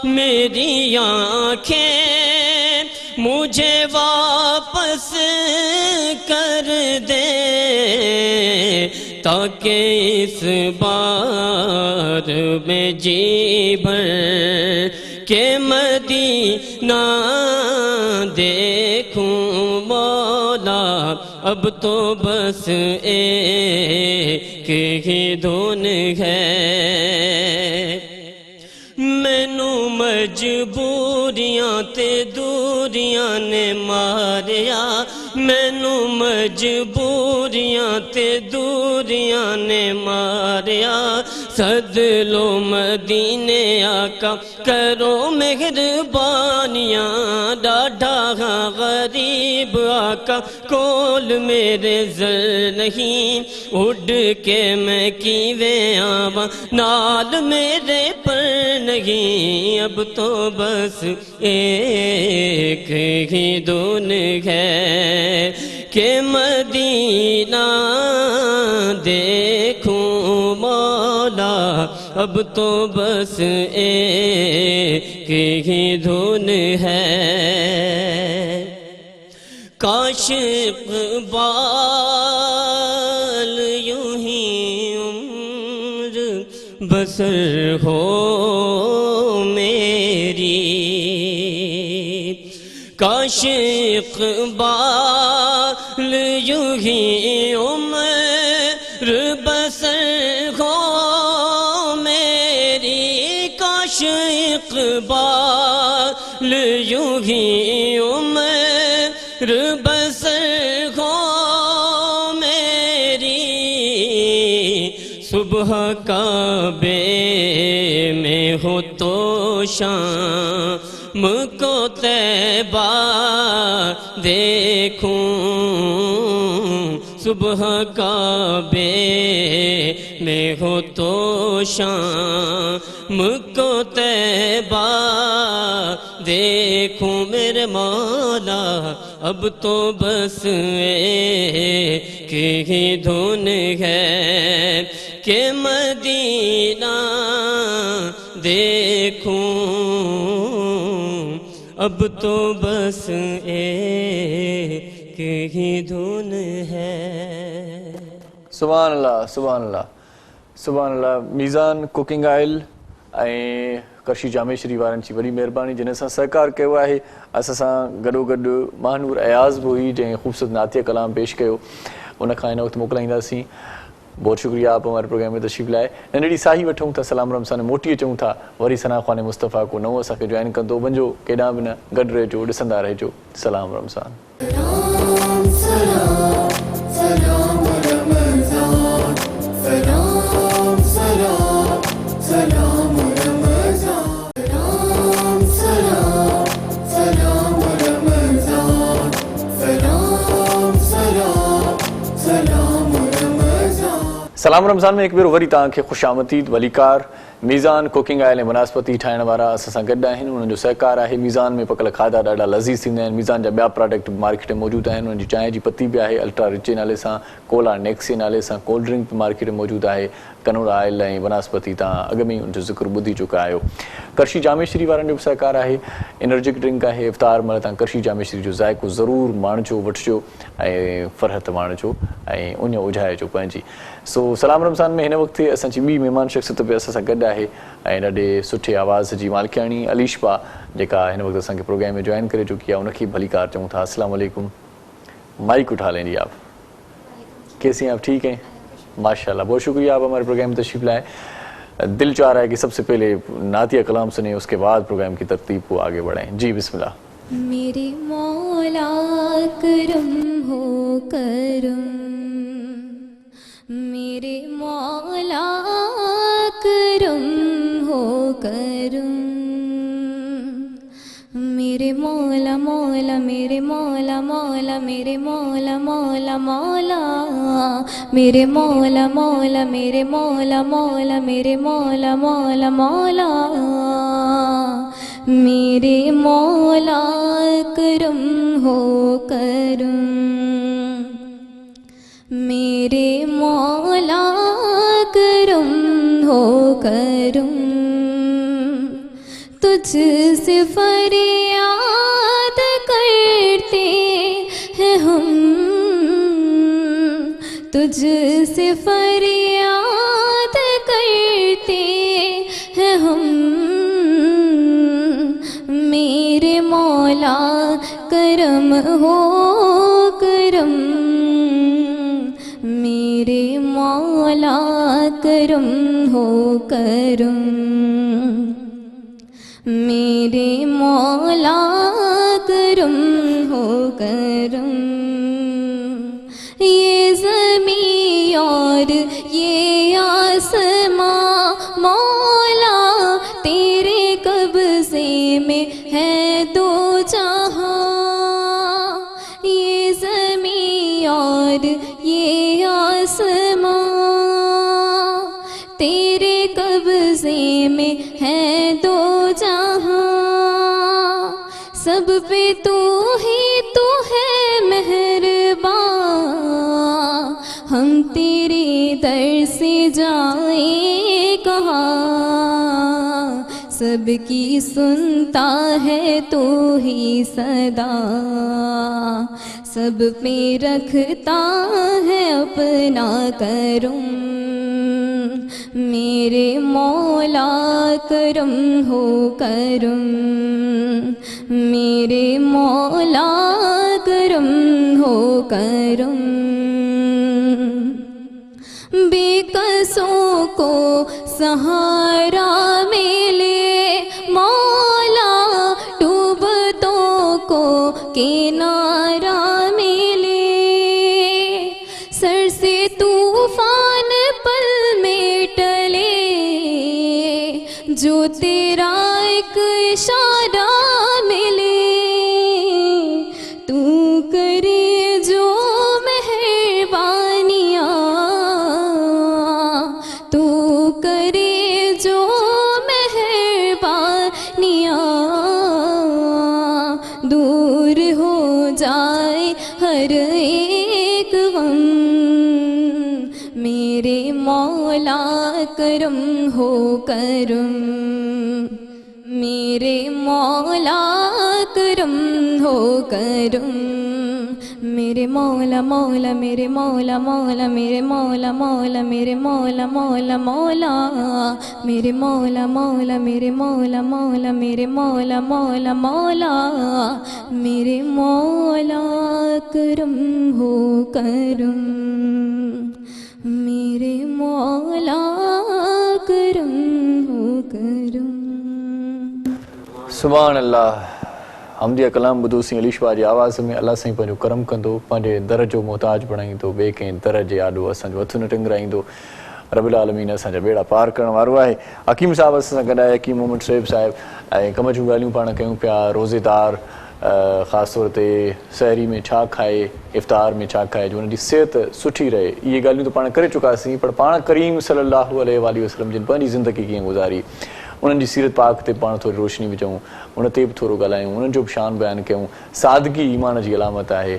मेरी आँखें मुझे वापस कर दे, ताकि इस बार में जी भर के मदीना देखूं मौला, اب تو بس ایک ہی دھن ہے مینوں مجبوریاں تے دوریاں نے ماریا مینوں مجبوریاں تے دوریاں نے ماریا سد لو مدینے آقا کرو مہربانیاں ڈاڈھا ہاں غریب آقا کول میرے زر نہیں اڑ کے میں کیویں آواں نال میرے پر نہیں اب تو بس ایک ہی دھن ہے کہ مدینہ دیکھوں مولا اب تو بس ایک ہی دھن ہے کاش اقبال یوں ہی عمر بسر ہو میری کاش اقبال یوں ہی عمر بسر ہو میری کاش اقبال یوں ہی عمر بسر ہو میری صبح کعبے میں ہو تو شام کو طیبہ دیکھوں صبح کعبے میں ہو تو شام کو طیبہ دیکھوں میرے مولا اب تو بس ایک ہی دھن ہے کہ مدینہ دیکھوں اب تو بس ایک ہی دھن ہے سبحان اللہ سبحان اللہ سبحان اللہ میزان کوکنگ آئل ऐं करशी जामेश्वरी वारनि जी वॾी महिरबानी जिन सां सहकार कयो आहे असां सां गॾोगॾु महानूर अयाज़ बि हुई जंहिं ख़ूबसूरत नातिया कलाम पेश कयो उन खां हिन वक़्तु मोकिलाईंदासीं बहुत शुक्रिया आप हमारे प्रोग्राम में तशरीफ़ लाए नंढड़ी साही वठूं था सलाम रमज़ान मोटी अचूं था वरी सना ख़्वान मुस्तफ़ा को नओं असांखे जॉइन कंदो वञो केॾांहुं बि न गॾु रहिजो ॾिसंदा रहिजो सलाम रमज़ान सलाम रमज़ान में एक भेरो वरी तव्हांखे ख़ुशि आमदीद वलीकार मीज़ान कुकिंग आयल ऐं वनस्पति ठाहिण वारा असां सां गॾु आहिनि उन्हनि जो सहकार आहे मीज़ान में पकल खाधा ॾाढा लज़ीज़ थींदा आहिनि मीज़ान जा ॿिया प्रोडक्ट मार्केट में मौजूदु आहिनि उन्हनि जी चांहि जी पत्ती बि आहे अल्ट्रा रिच जे नाले सां कोला नेक्स जे नाले सां कोल्ड ड्रिंक बि मार्केट में मौजूदु आहे कनोड़ आयल ऐं वनस्पति तव्हां अॻु में ई उनजो ज़िक्र ॿुधी चुका आहियो करशी जामेश्वरी वारनि जो बि सहकार आहे एनर्जिक ड्रिंक आहे इफ़्तार महिल तव्हां करशी जामेश्वरी जो ज़ाइक़ो ज़रूरु माणिजो वठिजो ऐं फ़रहत माणिजो ऐं उञ उझाइजो पंहिंजी सो सलाम रमज़ान में हिन वक़्तु असांजी ॿी महिमान शख़्सियत बि असां सां गॾु आहे ऐं ॾाढे सुठे आवाज़ जी मालिकियाणी अलीशा जेका हिन वक़्तु असांखे प्रोग्राम में जॉइन करे चुकी आहे उनखे भलीकार चऊं था अस्सलाम वालेकुम माइक उठा लेंगी आप कैसी हैं आप ठीक हैं माशाल्लाह बहुत शुक्रिया आप हमारे प्रोग्राम में तशरीफ़ लाए दिल चाह रहा है कि सबसे पहले नातिया कलाम सुने उसके बाद प्रोग्राम की तरतीब को आगे बढ़ाएं जी बिस्मिल्लाह मेरे मौला करम हो करम मेरे मौला करम हो करम मेरे मौला मौला मेरे मौला मौला मेरे मौला मौला मौला मेरे मौला मौला मेरे मौला मौला मेरे मौला मौला मौला मेरे मौला करम हो करम मेरे मौला करम हो करम तुझसे फरियाद करते हैं हम तुझसे फरियाद करते हैं हम मेरे मौला करम हो करम میرے مولا کرم ہو کرم، میرے مولا کرم ہو کرم، یہ زمین اور یہ آسماں مولا تیرے قبضے میں ہے دو جہاں، یہ زمین اور یہ آسماں تیرے قبضے میں ہے دو جہاں، سب پہ تو ہی تو ہے مہرباں، ہم تیرے در سے جائیں کہاں، سب کی سنتا ہے تو ہی صدا، سب پہ رکھتا ہے اپنا کرم، میرے مولا کرم ہو کرم، میرے مولا کرم ہو کرم، بے قصوں کو سہارا ملے مولا، ڈوبتوں کو کنارہ ملے، سر سے طوفان پل میں ٹلے، جو تیرا ایک اشارہ ملے، تو کرے جو مہربانیاں، تو کرے جو مہربانیاں، دور ہو جائے ہر ایک غم، میرے مولا کرم ہو کرم، میرے مولا کرم ہو کرم، میرے مولا مولا میرے مولا مولا میرے مولا مولا میرے مولا مولا مولا، میرے مولا مولا میرے مولا مولا میرے مولا مولا مولا، میرے مولا کرم ہو کرم، میرے مولا کرم ہو کرم۔ سبحان اللہ، حمدیہ کلام بدو سی علی شبا جی آواز میں اللہ سائیں پنجو کرم کندو، پنجے در جو محتاج بنائیندو، بے کہیں در جے آڈو اسان جو ہتھ نہ ٹنگرائیندو، رب العالمین اسان جا بیڑا پار کرن وارو ہے۔ حکیم صاحب اسان گڈ ہے، حکیم محمد شعیب صاحب، کم جوں ڳالھیوں پاण کیوں پیا، روزے دار خاص طور تے سحری میں چھا کھائے، افطار میں چھا کھائے، جو ان جی صحت سٹھی رہے، یہ ڳالھیوں تو پاण کرے چکاسیں، پر پاण کریم صلی اللہ علیہ وآلہ وسلم جن پنجی زندگی کیئں گزاری، انہن جی سیرت پاک تے پاण تھوڑی روشنی وجھوں، ان تے بھی تھوڑو ڳالھایوں، انہن جو بھی شان بیان کیوں، سادگی ایمان جی علامت ہے،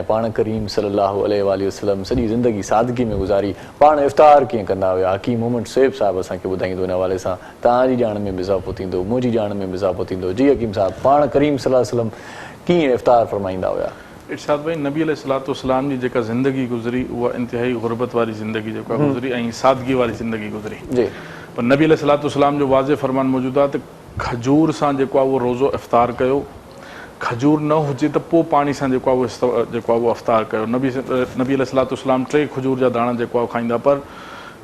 پاण کریم صلی اللہ علیہ وآلہ وسلم سॼी زندگی سادگی میں گزاری، پاण افطار کیئں کندا हुआ، حکیم محمد شعیب صاحب اسان کے ॿुधाईंदो इन हवाले सां तव्हां जी ॼाण में भी इज़ाफ़ो थींदो, मुंहिंजी ॼाण में भी इज़ाफ़ो थींदो। जी हकीम साहब, पाण करीम सल्लल्लाहु अलैहि वसल्लम कीअं इफ्तार फरमाईंदा हुआ? इरशाद भाई, नबी अलैहिस्सलाम जी जेका ज़िंदगी गुज़री उहा इंतिहाई गुरबत वारी ज़िंदगी जेका गुज़री ऐं सादगी वारी ज़िंदगी गुज़री। जी, पर नबी अलैहिस्सलाम जो वाज़े फरमान मौजूदु आहे त खजूर सां जेको आहे उहो रोज़ो इफ्तार कयो, खजूर न हुजे त पोइ पाणी सां जेको आहे उहो इफ्तार कयो। नबी अलैहिस्सलाम 3 खजूर जा दाणा जेको आहे खाईंदा। पर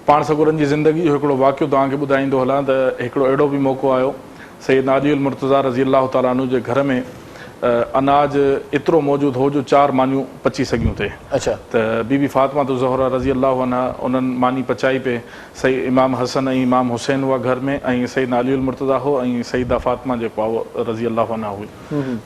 पाण सगुरनि जी ज़िंदगी जो हिकिड़ो वाक़ियो तव्हांखे ॿुधाईंदो हलां त हिकिड़ो अहिड़ो बि मौक़ो आयो, सैयदना अली मुर्तज़ा रज़ी अल्लाह ताला अन्हु जे घर में अनाज एतिरो मौजूदु हो जो 4 मानियूं पची सघियूं थे। अच्छा। त बीबी फातिमा तो ज़हरा रज़ी अल्लाह अन्हा उन्हनि मानी पचाई पे, सही इमाम हसन ऐं इमाम हुसैन हुआ घर में, ऐं सैयदना अली मुर्तज़ा हो ऐं सईदा फातिमा जेको आहे उहो रज़ी अल्लाह अन्हा हुई।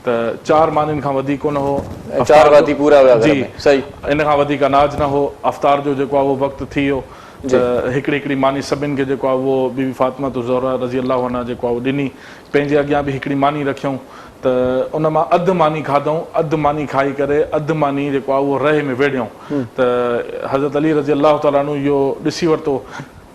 त 4 मानियुनि खां वधीक कोन हो, 4 वाती पूरा हुआ घर जी में, सही, इन खां वधीक अनाज न हो। अफ्तार जो जेको आहे उहो वक़्तु थी वियो त हिकिड़ी मानी सभिनि खे जेको आहे उहो बीबी फातिमा तो ज़हरा रज़ी अल्लाह अन्हा जेको आहे उहो ॾिनी। पंहिंजे अॻियां बि हिकिड़ी मानी रखियऊं त उन मां अधु मानी खाधऊं, अधु मानी खाई करे अधु मानी जेको आहे उहो रहे में वेड़ियऊं। त हज़रत अली रज़ी अल्लाह ताला अन्हु इहो ॾिसी वरितो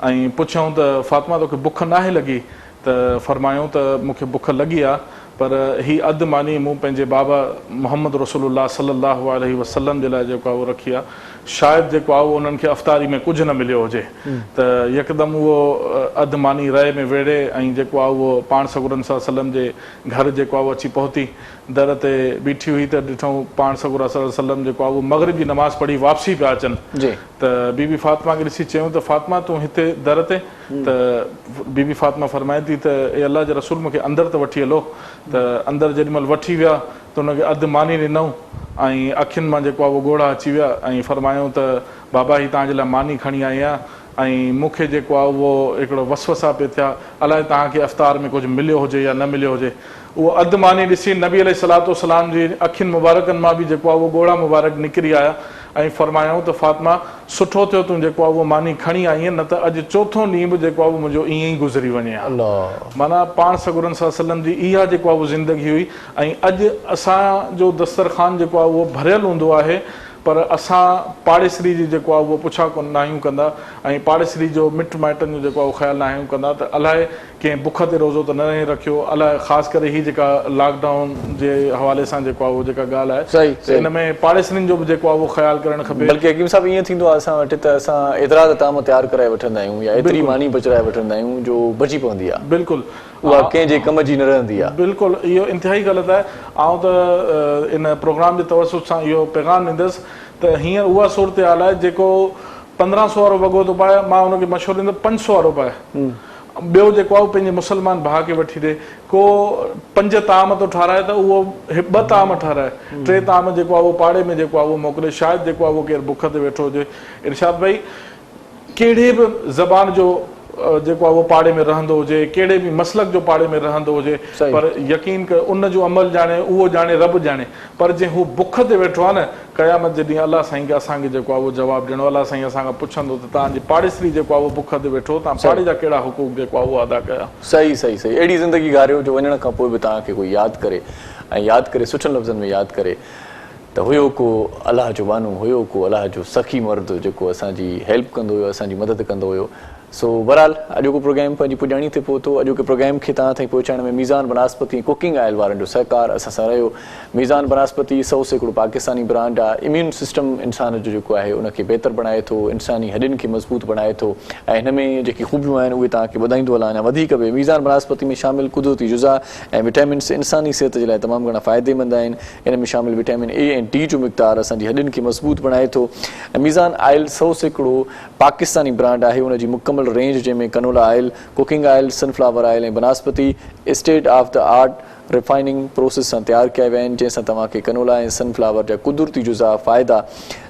ऐं पुछऊं त फातिमा तोखे बुख नाहे लॻी? त फरमायूं त मूंखे बुख लॻी आहे, पर ही अधु मानी मूं पंहिंजे बाबा मोहम्मद रसूलुल्लाह सल्लल्लाहु अलैहि वसल्लम जे लाइ जेको आहे उहो रखी आहे। शायदि जेको आहे उहो उन्हनि खे अफ़्तारी में कुझु न मिलियो हुजे त यकदमि उहो अधु मानी रए में वेड़े ऐं जेको आहे उहो पाण सगुरनि सल्लल्लाहु अलैहि वसल्लम जे घर जेको आहे उहो अची पहुती, दर ते बीठी हुई त ॾिठूं पाण सगुर सल्लल्लाहु अलैहि वसल्लम जेको आहे उहो मग़रिब जी नमाज़ पढ़ी वापसी पिया अचनि त बीबी फातिमा खे ॾिसी चयूं त फातिमा तूं हिते दर ते, त बीबी फातिमा फरमाए थी त ए अल्लाह जे रसूल मूंखे अंदरि त वठी हलो। त अंदरि जेॾीमहिल वठी विया त हुनखे अधु मानी ॾिनऊं ऐं अखियुनि मां जेको आहे उहो ॻोढ़ा अची विया ऐं फरमायूं त बाबा ही तव्हांजे लाइ मानी खणी आई आहियां ऐं मूंखे जेको आहे उहो हिकिड़ो वसवसा पिया थिया, अलाए तव्हांखे अफ़्तार में कुझु मिलियो हुजे या न मिलियो हुजे। उहो अधु मानी ॾिसी नबी अलैहिस्सलातु वस्सलाम जी अखियुनि मुबारकनि मां बि जेको आहे उहो ॻोढ़ा मुबारक निकिरी आया ऐं फरमायूं त फातिमा सुठो थियो तूं जेको आहे उहो मानी खणी आई आहे, न त अॼु चोथों ॾींहुं बि जेको आहे उहो मुंहिंजो ईअं ई गुज़री वञे हा। माना पाण सगुरनि सल्लल्लाहु अलैहि वसल्लम जी इहा जेको आहे उहो ज़िंदगी हुई ऐं अॼु असांजो दस्तरखान जेको आहे उहो भरियल हूंदो आहे, पर असां पाड़ेसरी जी जेको आहे उहो पुछा कोन न आहियूं कंदा ऐं पाड़ेसरी जो मिट माइटनि जो जेको आहे उहो ख़्यालु न आहियूं कंदा त अलाए कंहिं बुख ते रोज़ो त न रही रखियो, अलाए ख़ासि करे ही जेका लॉकडाउन जे हवाले सां जेको आहे उहो जेका ॻाल्हि आहे हिन में पाड़ेसरियुनि जो बि जेको आहे उहो ख़्यालु करणु खपे। बल्कि हकीम साहिब ईअं थींदो आहे असां वटि त असां एतिरा त ताम तयारु कराए वठंदा आहियूं या एतिरी मानी बचाए वठंदा आहियूं जो बची पवंदी आहे, बिल्कुलु उहा कंहिंजे कम जी न रहंदी आहे। बिल्कुलु इहो इंतिहाई ग़लति आहे। आउं त इन प्रोग्राम जे तवसुत सां इहो पैगाम ॾींदुसि त हींअर उहा सूरत हाल आहे जेको 1500 वारो वॻो थो पाए, मां हुनखे मशवरो ॾींदुमि 500 वारो पाए। ॿियो जेको आहे पंहिंजे मुस्लमान भाउ खे वठी ॾे, को 5 ताम थो ठाराए त उहो 2 ताम ठाराए, 3 ताम जेको आहे उहो पाड़े में जेको आहे उहो मोकिले, शायदि जेको आहे उहो केरु बुख ते वेठो हुजे। इरशाद भाई कहिड़े बि ज़बान जो जेको आहे उहो पाड़े में रहंदो हुजे, कहिड़े बि मसलक जो पाड़े में रहंदो हुजे, पर यकीन कर उन जो अमल ॼाणे उहो ॼाणे रब ॼाणे, पर जे हू बुख ते वेठो आहे न, क़यामत जे ॾींहुं अलाह साईं खे असांखे जेको आहे उहो जवाबु ॾियणो, अलाह साईं असांखां पुछंदो त तव्हांजी पाड़ेसरी जेको आहे उहो बुख ते वेठो, तव्हां पाड़े जा कहिड़ा हुकूक जेको आहे उहो अदा कया। सही सही सही अहिड़ी ज़िंदगी गारियो जो वञण खां पोइ बि तव्हांखे कोई यादि करे ऐं यादि करे सुठनि लफ़्ज़नि में यादि करे त हुयो को अलाह जो बानो, हुयो को अलाह जो सखी मर्द जेको असांजी हेल्प कंदो हुयो, असांजी मदद कंदो हुयो। सो बहरहाल अॼोको प्रोग्राम पंहिंजी पुॼाणी ते पहुतो। अॼोके प्रोग्राम खे तव्हां ताईं पहुचाइण में मीज़ान बनास्पति कुकिंग ऑयल वारनि जो सहकार असां सां रहियो। मीज़ान बनास्पति 100% पाकिस्तानी ब्रांड आहे। इम्यून सिस्टम इंसान जो जेको आहे उनखे बहितर बणाए थो, इंसानी हॾियुनि खे मज़बूत बणाए थो ऐं हिन में जेकी ख़ूबियूं आहिनि उहे तव्हांखे ॿुधाईंदो हलां अञा वधीक बि। मीज़ान बनास्पति में शामिल कुदरती जुज़ा ऐं विटामिन्स इंसानी सिहत जे लाइ तमामु घणा फ़ाइदेमंद आहिनि। इन में शामिल विटामिन ए ऐं डी जो मिक़दार असांजी हॾियुनि खे मज़बूत बणाए थो। ऐं मीज़ान ऑयल 100% पाकिस्तानी ब्रांड आहे। उनजी मुकमल रेंज जंहिंमें canola oil, cooking oil, sunflower oil ऐं बनास्पति state of the art refining process सां तयारु कया विया आहिनि, जंहिंसां तव्हांखे कनोला ऐं सनफ्लावर जा कुदरती जुज़ा फ़ाइदा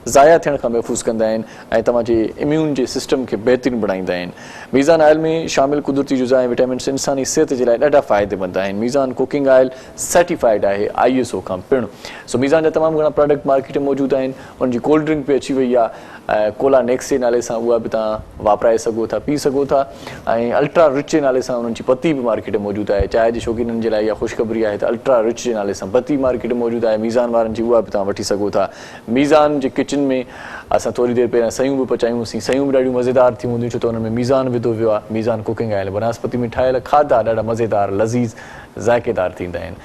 ज़ाया थियण खां महफ़ूज़ कंदा आहिनि ऐं तव्हांजे इम्यून जे सिस्टम खे बहितरीन बणाईंदा आहिनि। मीज़ान ऑयल में शामिल कुदरती जुज़ा ऐं विटामिन्स इंसानी सिहत जे लाइ ॾाढा फ़ाइदेमंद आहिनि। मीज़ान कुकिंग ऑयल सर्टिफाइड आहे ISO खां पिणु। सो मीज़ान जा तमामु घणा प्रोडक्ट मार्केट में मौजूदु आहिनि। उनजी कोल्ड ड्रिंक बि अची वई आहे, कोला नेक्स जे नाले सां, उहा बि तव्हां वापराए सघो था, पी सघो था। ऐं अल्ट्रा रिच जे नाले सां उन्हनि जी पती बि मार्केट में मौजूदु आहे। चांहि जे शौक़ीननि जे लाइ इहा ख़ुशख़बरी आहे त अल्ट्रा रिच जे नाले सां पती मार्केट में मौजूदु आहे। मीज़ान वारनि जी उहा बि तव्हां वठी सघो था। मीज़ान जे किचन में असां थोरी देरि पहिरियां सयूं बि पचायूंसीं। सयूं बि ॾाढियूं मज़ेदार थी हूंदियूं छो त हुन में मीज़ान विधो वियो आहे। मीज़ान कुकिंग ऑयल बनास्पति में ठाहियल खाधा ॾाढा मज़ेदार, लज़ीज़, ज़ाइक़ेदार थींदा आहिनि।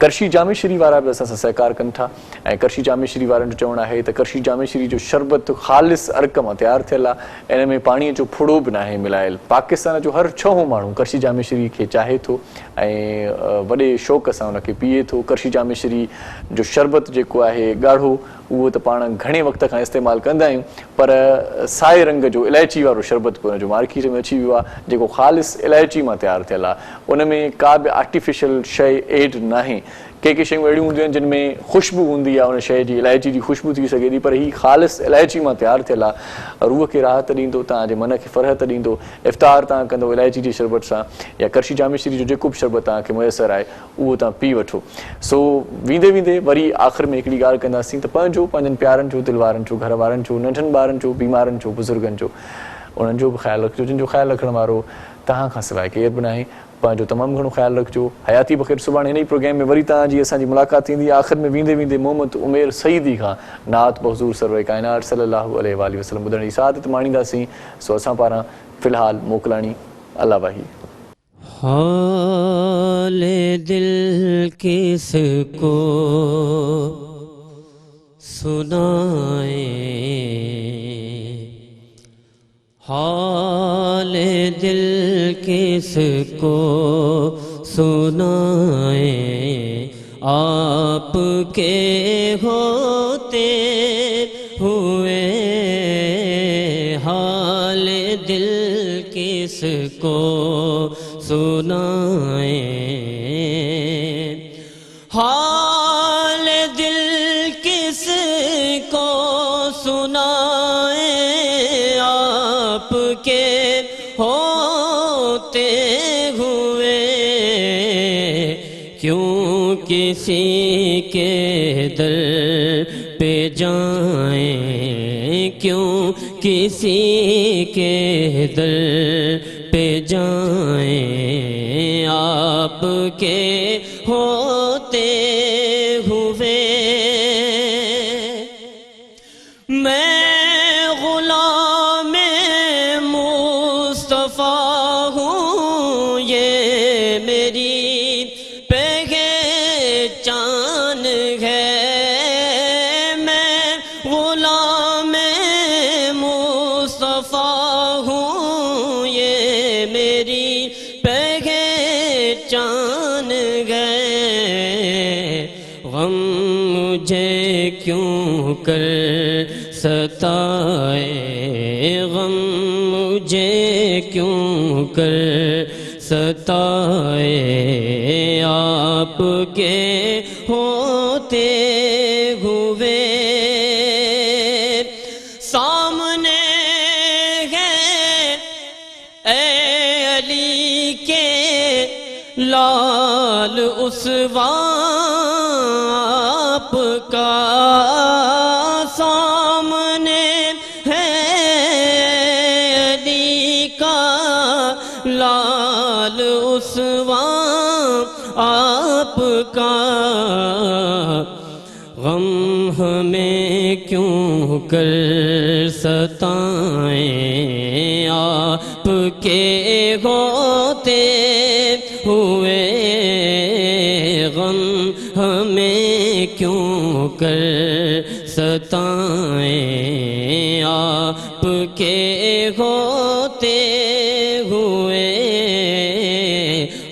करशी जामेश्वरी वारा बि असां सां सहकार कनि था ऐं करशी जामेश्वरी वारनि जो चवणु आहे त करशी जामेश्वरी जो शरबत ख़ालिस अर्क मां तयारु थियल आहे। इन में पाणीअ जो फुड़ो बि न आहे मिलायल। पाकिस्तान जो हर 6हों माण्हू करशी जामेश्वरी खे चाहे थो ऐं वॾे शौक़ सां उनखे पीए थो। करशी जामेश्वरी जो शरबत जेको आहे ॻाढ़ो, उहो त पाण घणे वक़्त खां इस्तेमालु कंदा आहियूं, पर साए रंग जो इलायची वारो शरबत बि हुनजो मार्केट में अची वियो आहे जेको ख़ालिस इलायची मां तयारु थियल आहे। उन में का बि आर्टिफिशियल शइ एड न आहे। के शयूं अहिड़ियूं हूंदियूं आहिनि जिन में ख़ुशबू हूंदी आहे, उन शइ जी इलायची जी ख़ुशबू थी सघे थी, पर हीअ ख़ालिस इलायची मां तयारु थियल आहे। रूह खे राहत ॾींदो, तव्हांजे मन खे फ़रहत ॾींदो। इफ़्तार तव्हां कंदो इलायची जी शरबत सां या करशी जामेश्वरी जो जेको बि शरबत तव्हांखे मुयसरु आहे उहो तव्हां पी वठो। सो वेंदे वेंदे वरी आख़िर में हिकिड़ी ॻाल्हि कंदासीं त पंहिंजनि प्यारनि जो, दिलि वारनि जो, घर वारनि जो, नंढनि ॿारनि जो, बीमारनि जो, बुज़ुर्गनि जो, उन्हनि जो बि ख़्यालु रखिजो जिन जो ख़्यालु रखण वारो तव्हां खां सवाइ केरु बि न आहे। पंहिंजो तमामु घणो ख़्यालु रखिजो। हयाती बख़ैर सुभाणे हिन ई प्रोग्राम में वरी तव्हांजी असांजी मुलाक़ात थींदी। आख़िर में वेंदे वेंदे मोहम्मद उमेर सईदी खां नात बहज़ूर सरवर काइनात सल्लल्लाहु अलैहि वसल्लम ॿुधण जी सादत माणींदासीं। सो असां पारां फ़िलहाल मोकिलाणी अल्लाह वाही। حال دل کس کو سنائیں، حال دل کس کو سنائیں، آپ کے ہوتے ہوئے حال دل کس کو سنائیں، حال دل کس کو سنائیں، آپ کے ہوتے ہوئے کیوں کسی کے در پہ جائیں، کیوں کسی کے در پہ جائیں، آپ کے ہوتے ہوئے میں غلام مصطفیٰ ہوں، یہ میری پہچان ہے، میں غلام مصطفیٰ ہوں، یہ میری پہچان ہے، غم مجھے کیوں کر ستائے، غم مجھے کیوں کر ستائے، آپ کے ہوتے ہوئے سامنے ہے اے علی کے لال اسواب کا، سامنے ہے علی کا لال اسواب آپ کا، غم ہمیں کیوں کر ستائیں، آپ کے ہوتے ہوئے غم ہمیں کیوں کر ستائیں، آپ کے ہوتے ہوئے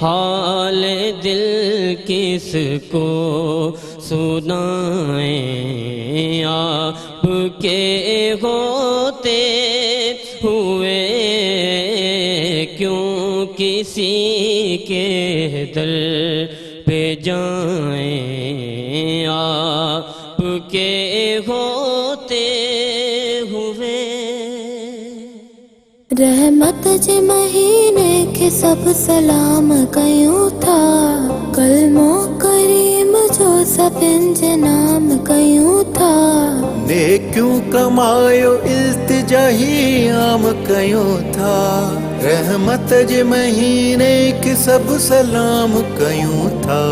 حال دل کس کو سنائیں، آپ کے ہوتے ہوئے کیوں کسی کے در پہ جائیں، آپ کے ہوتے ہوئے رحمت جے مہینے کے سب سلام کیوں تھا، کلموں کریم جو سب انج نام کیوں تھا، نیکیوں کمایو التجاہی عام کیوں تھا، رحمت جے مہینے کے سب سلام کیوں تھا۔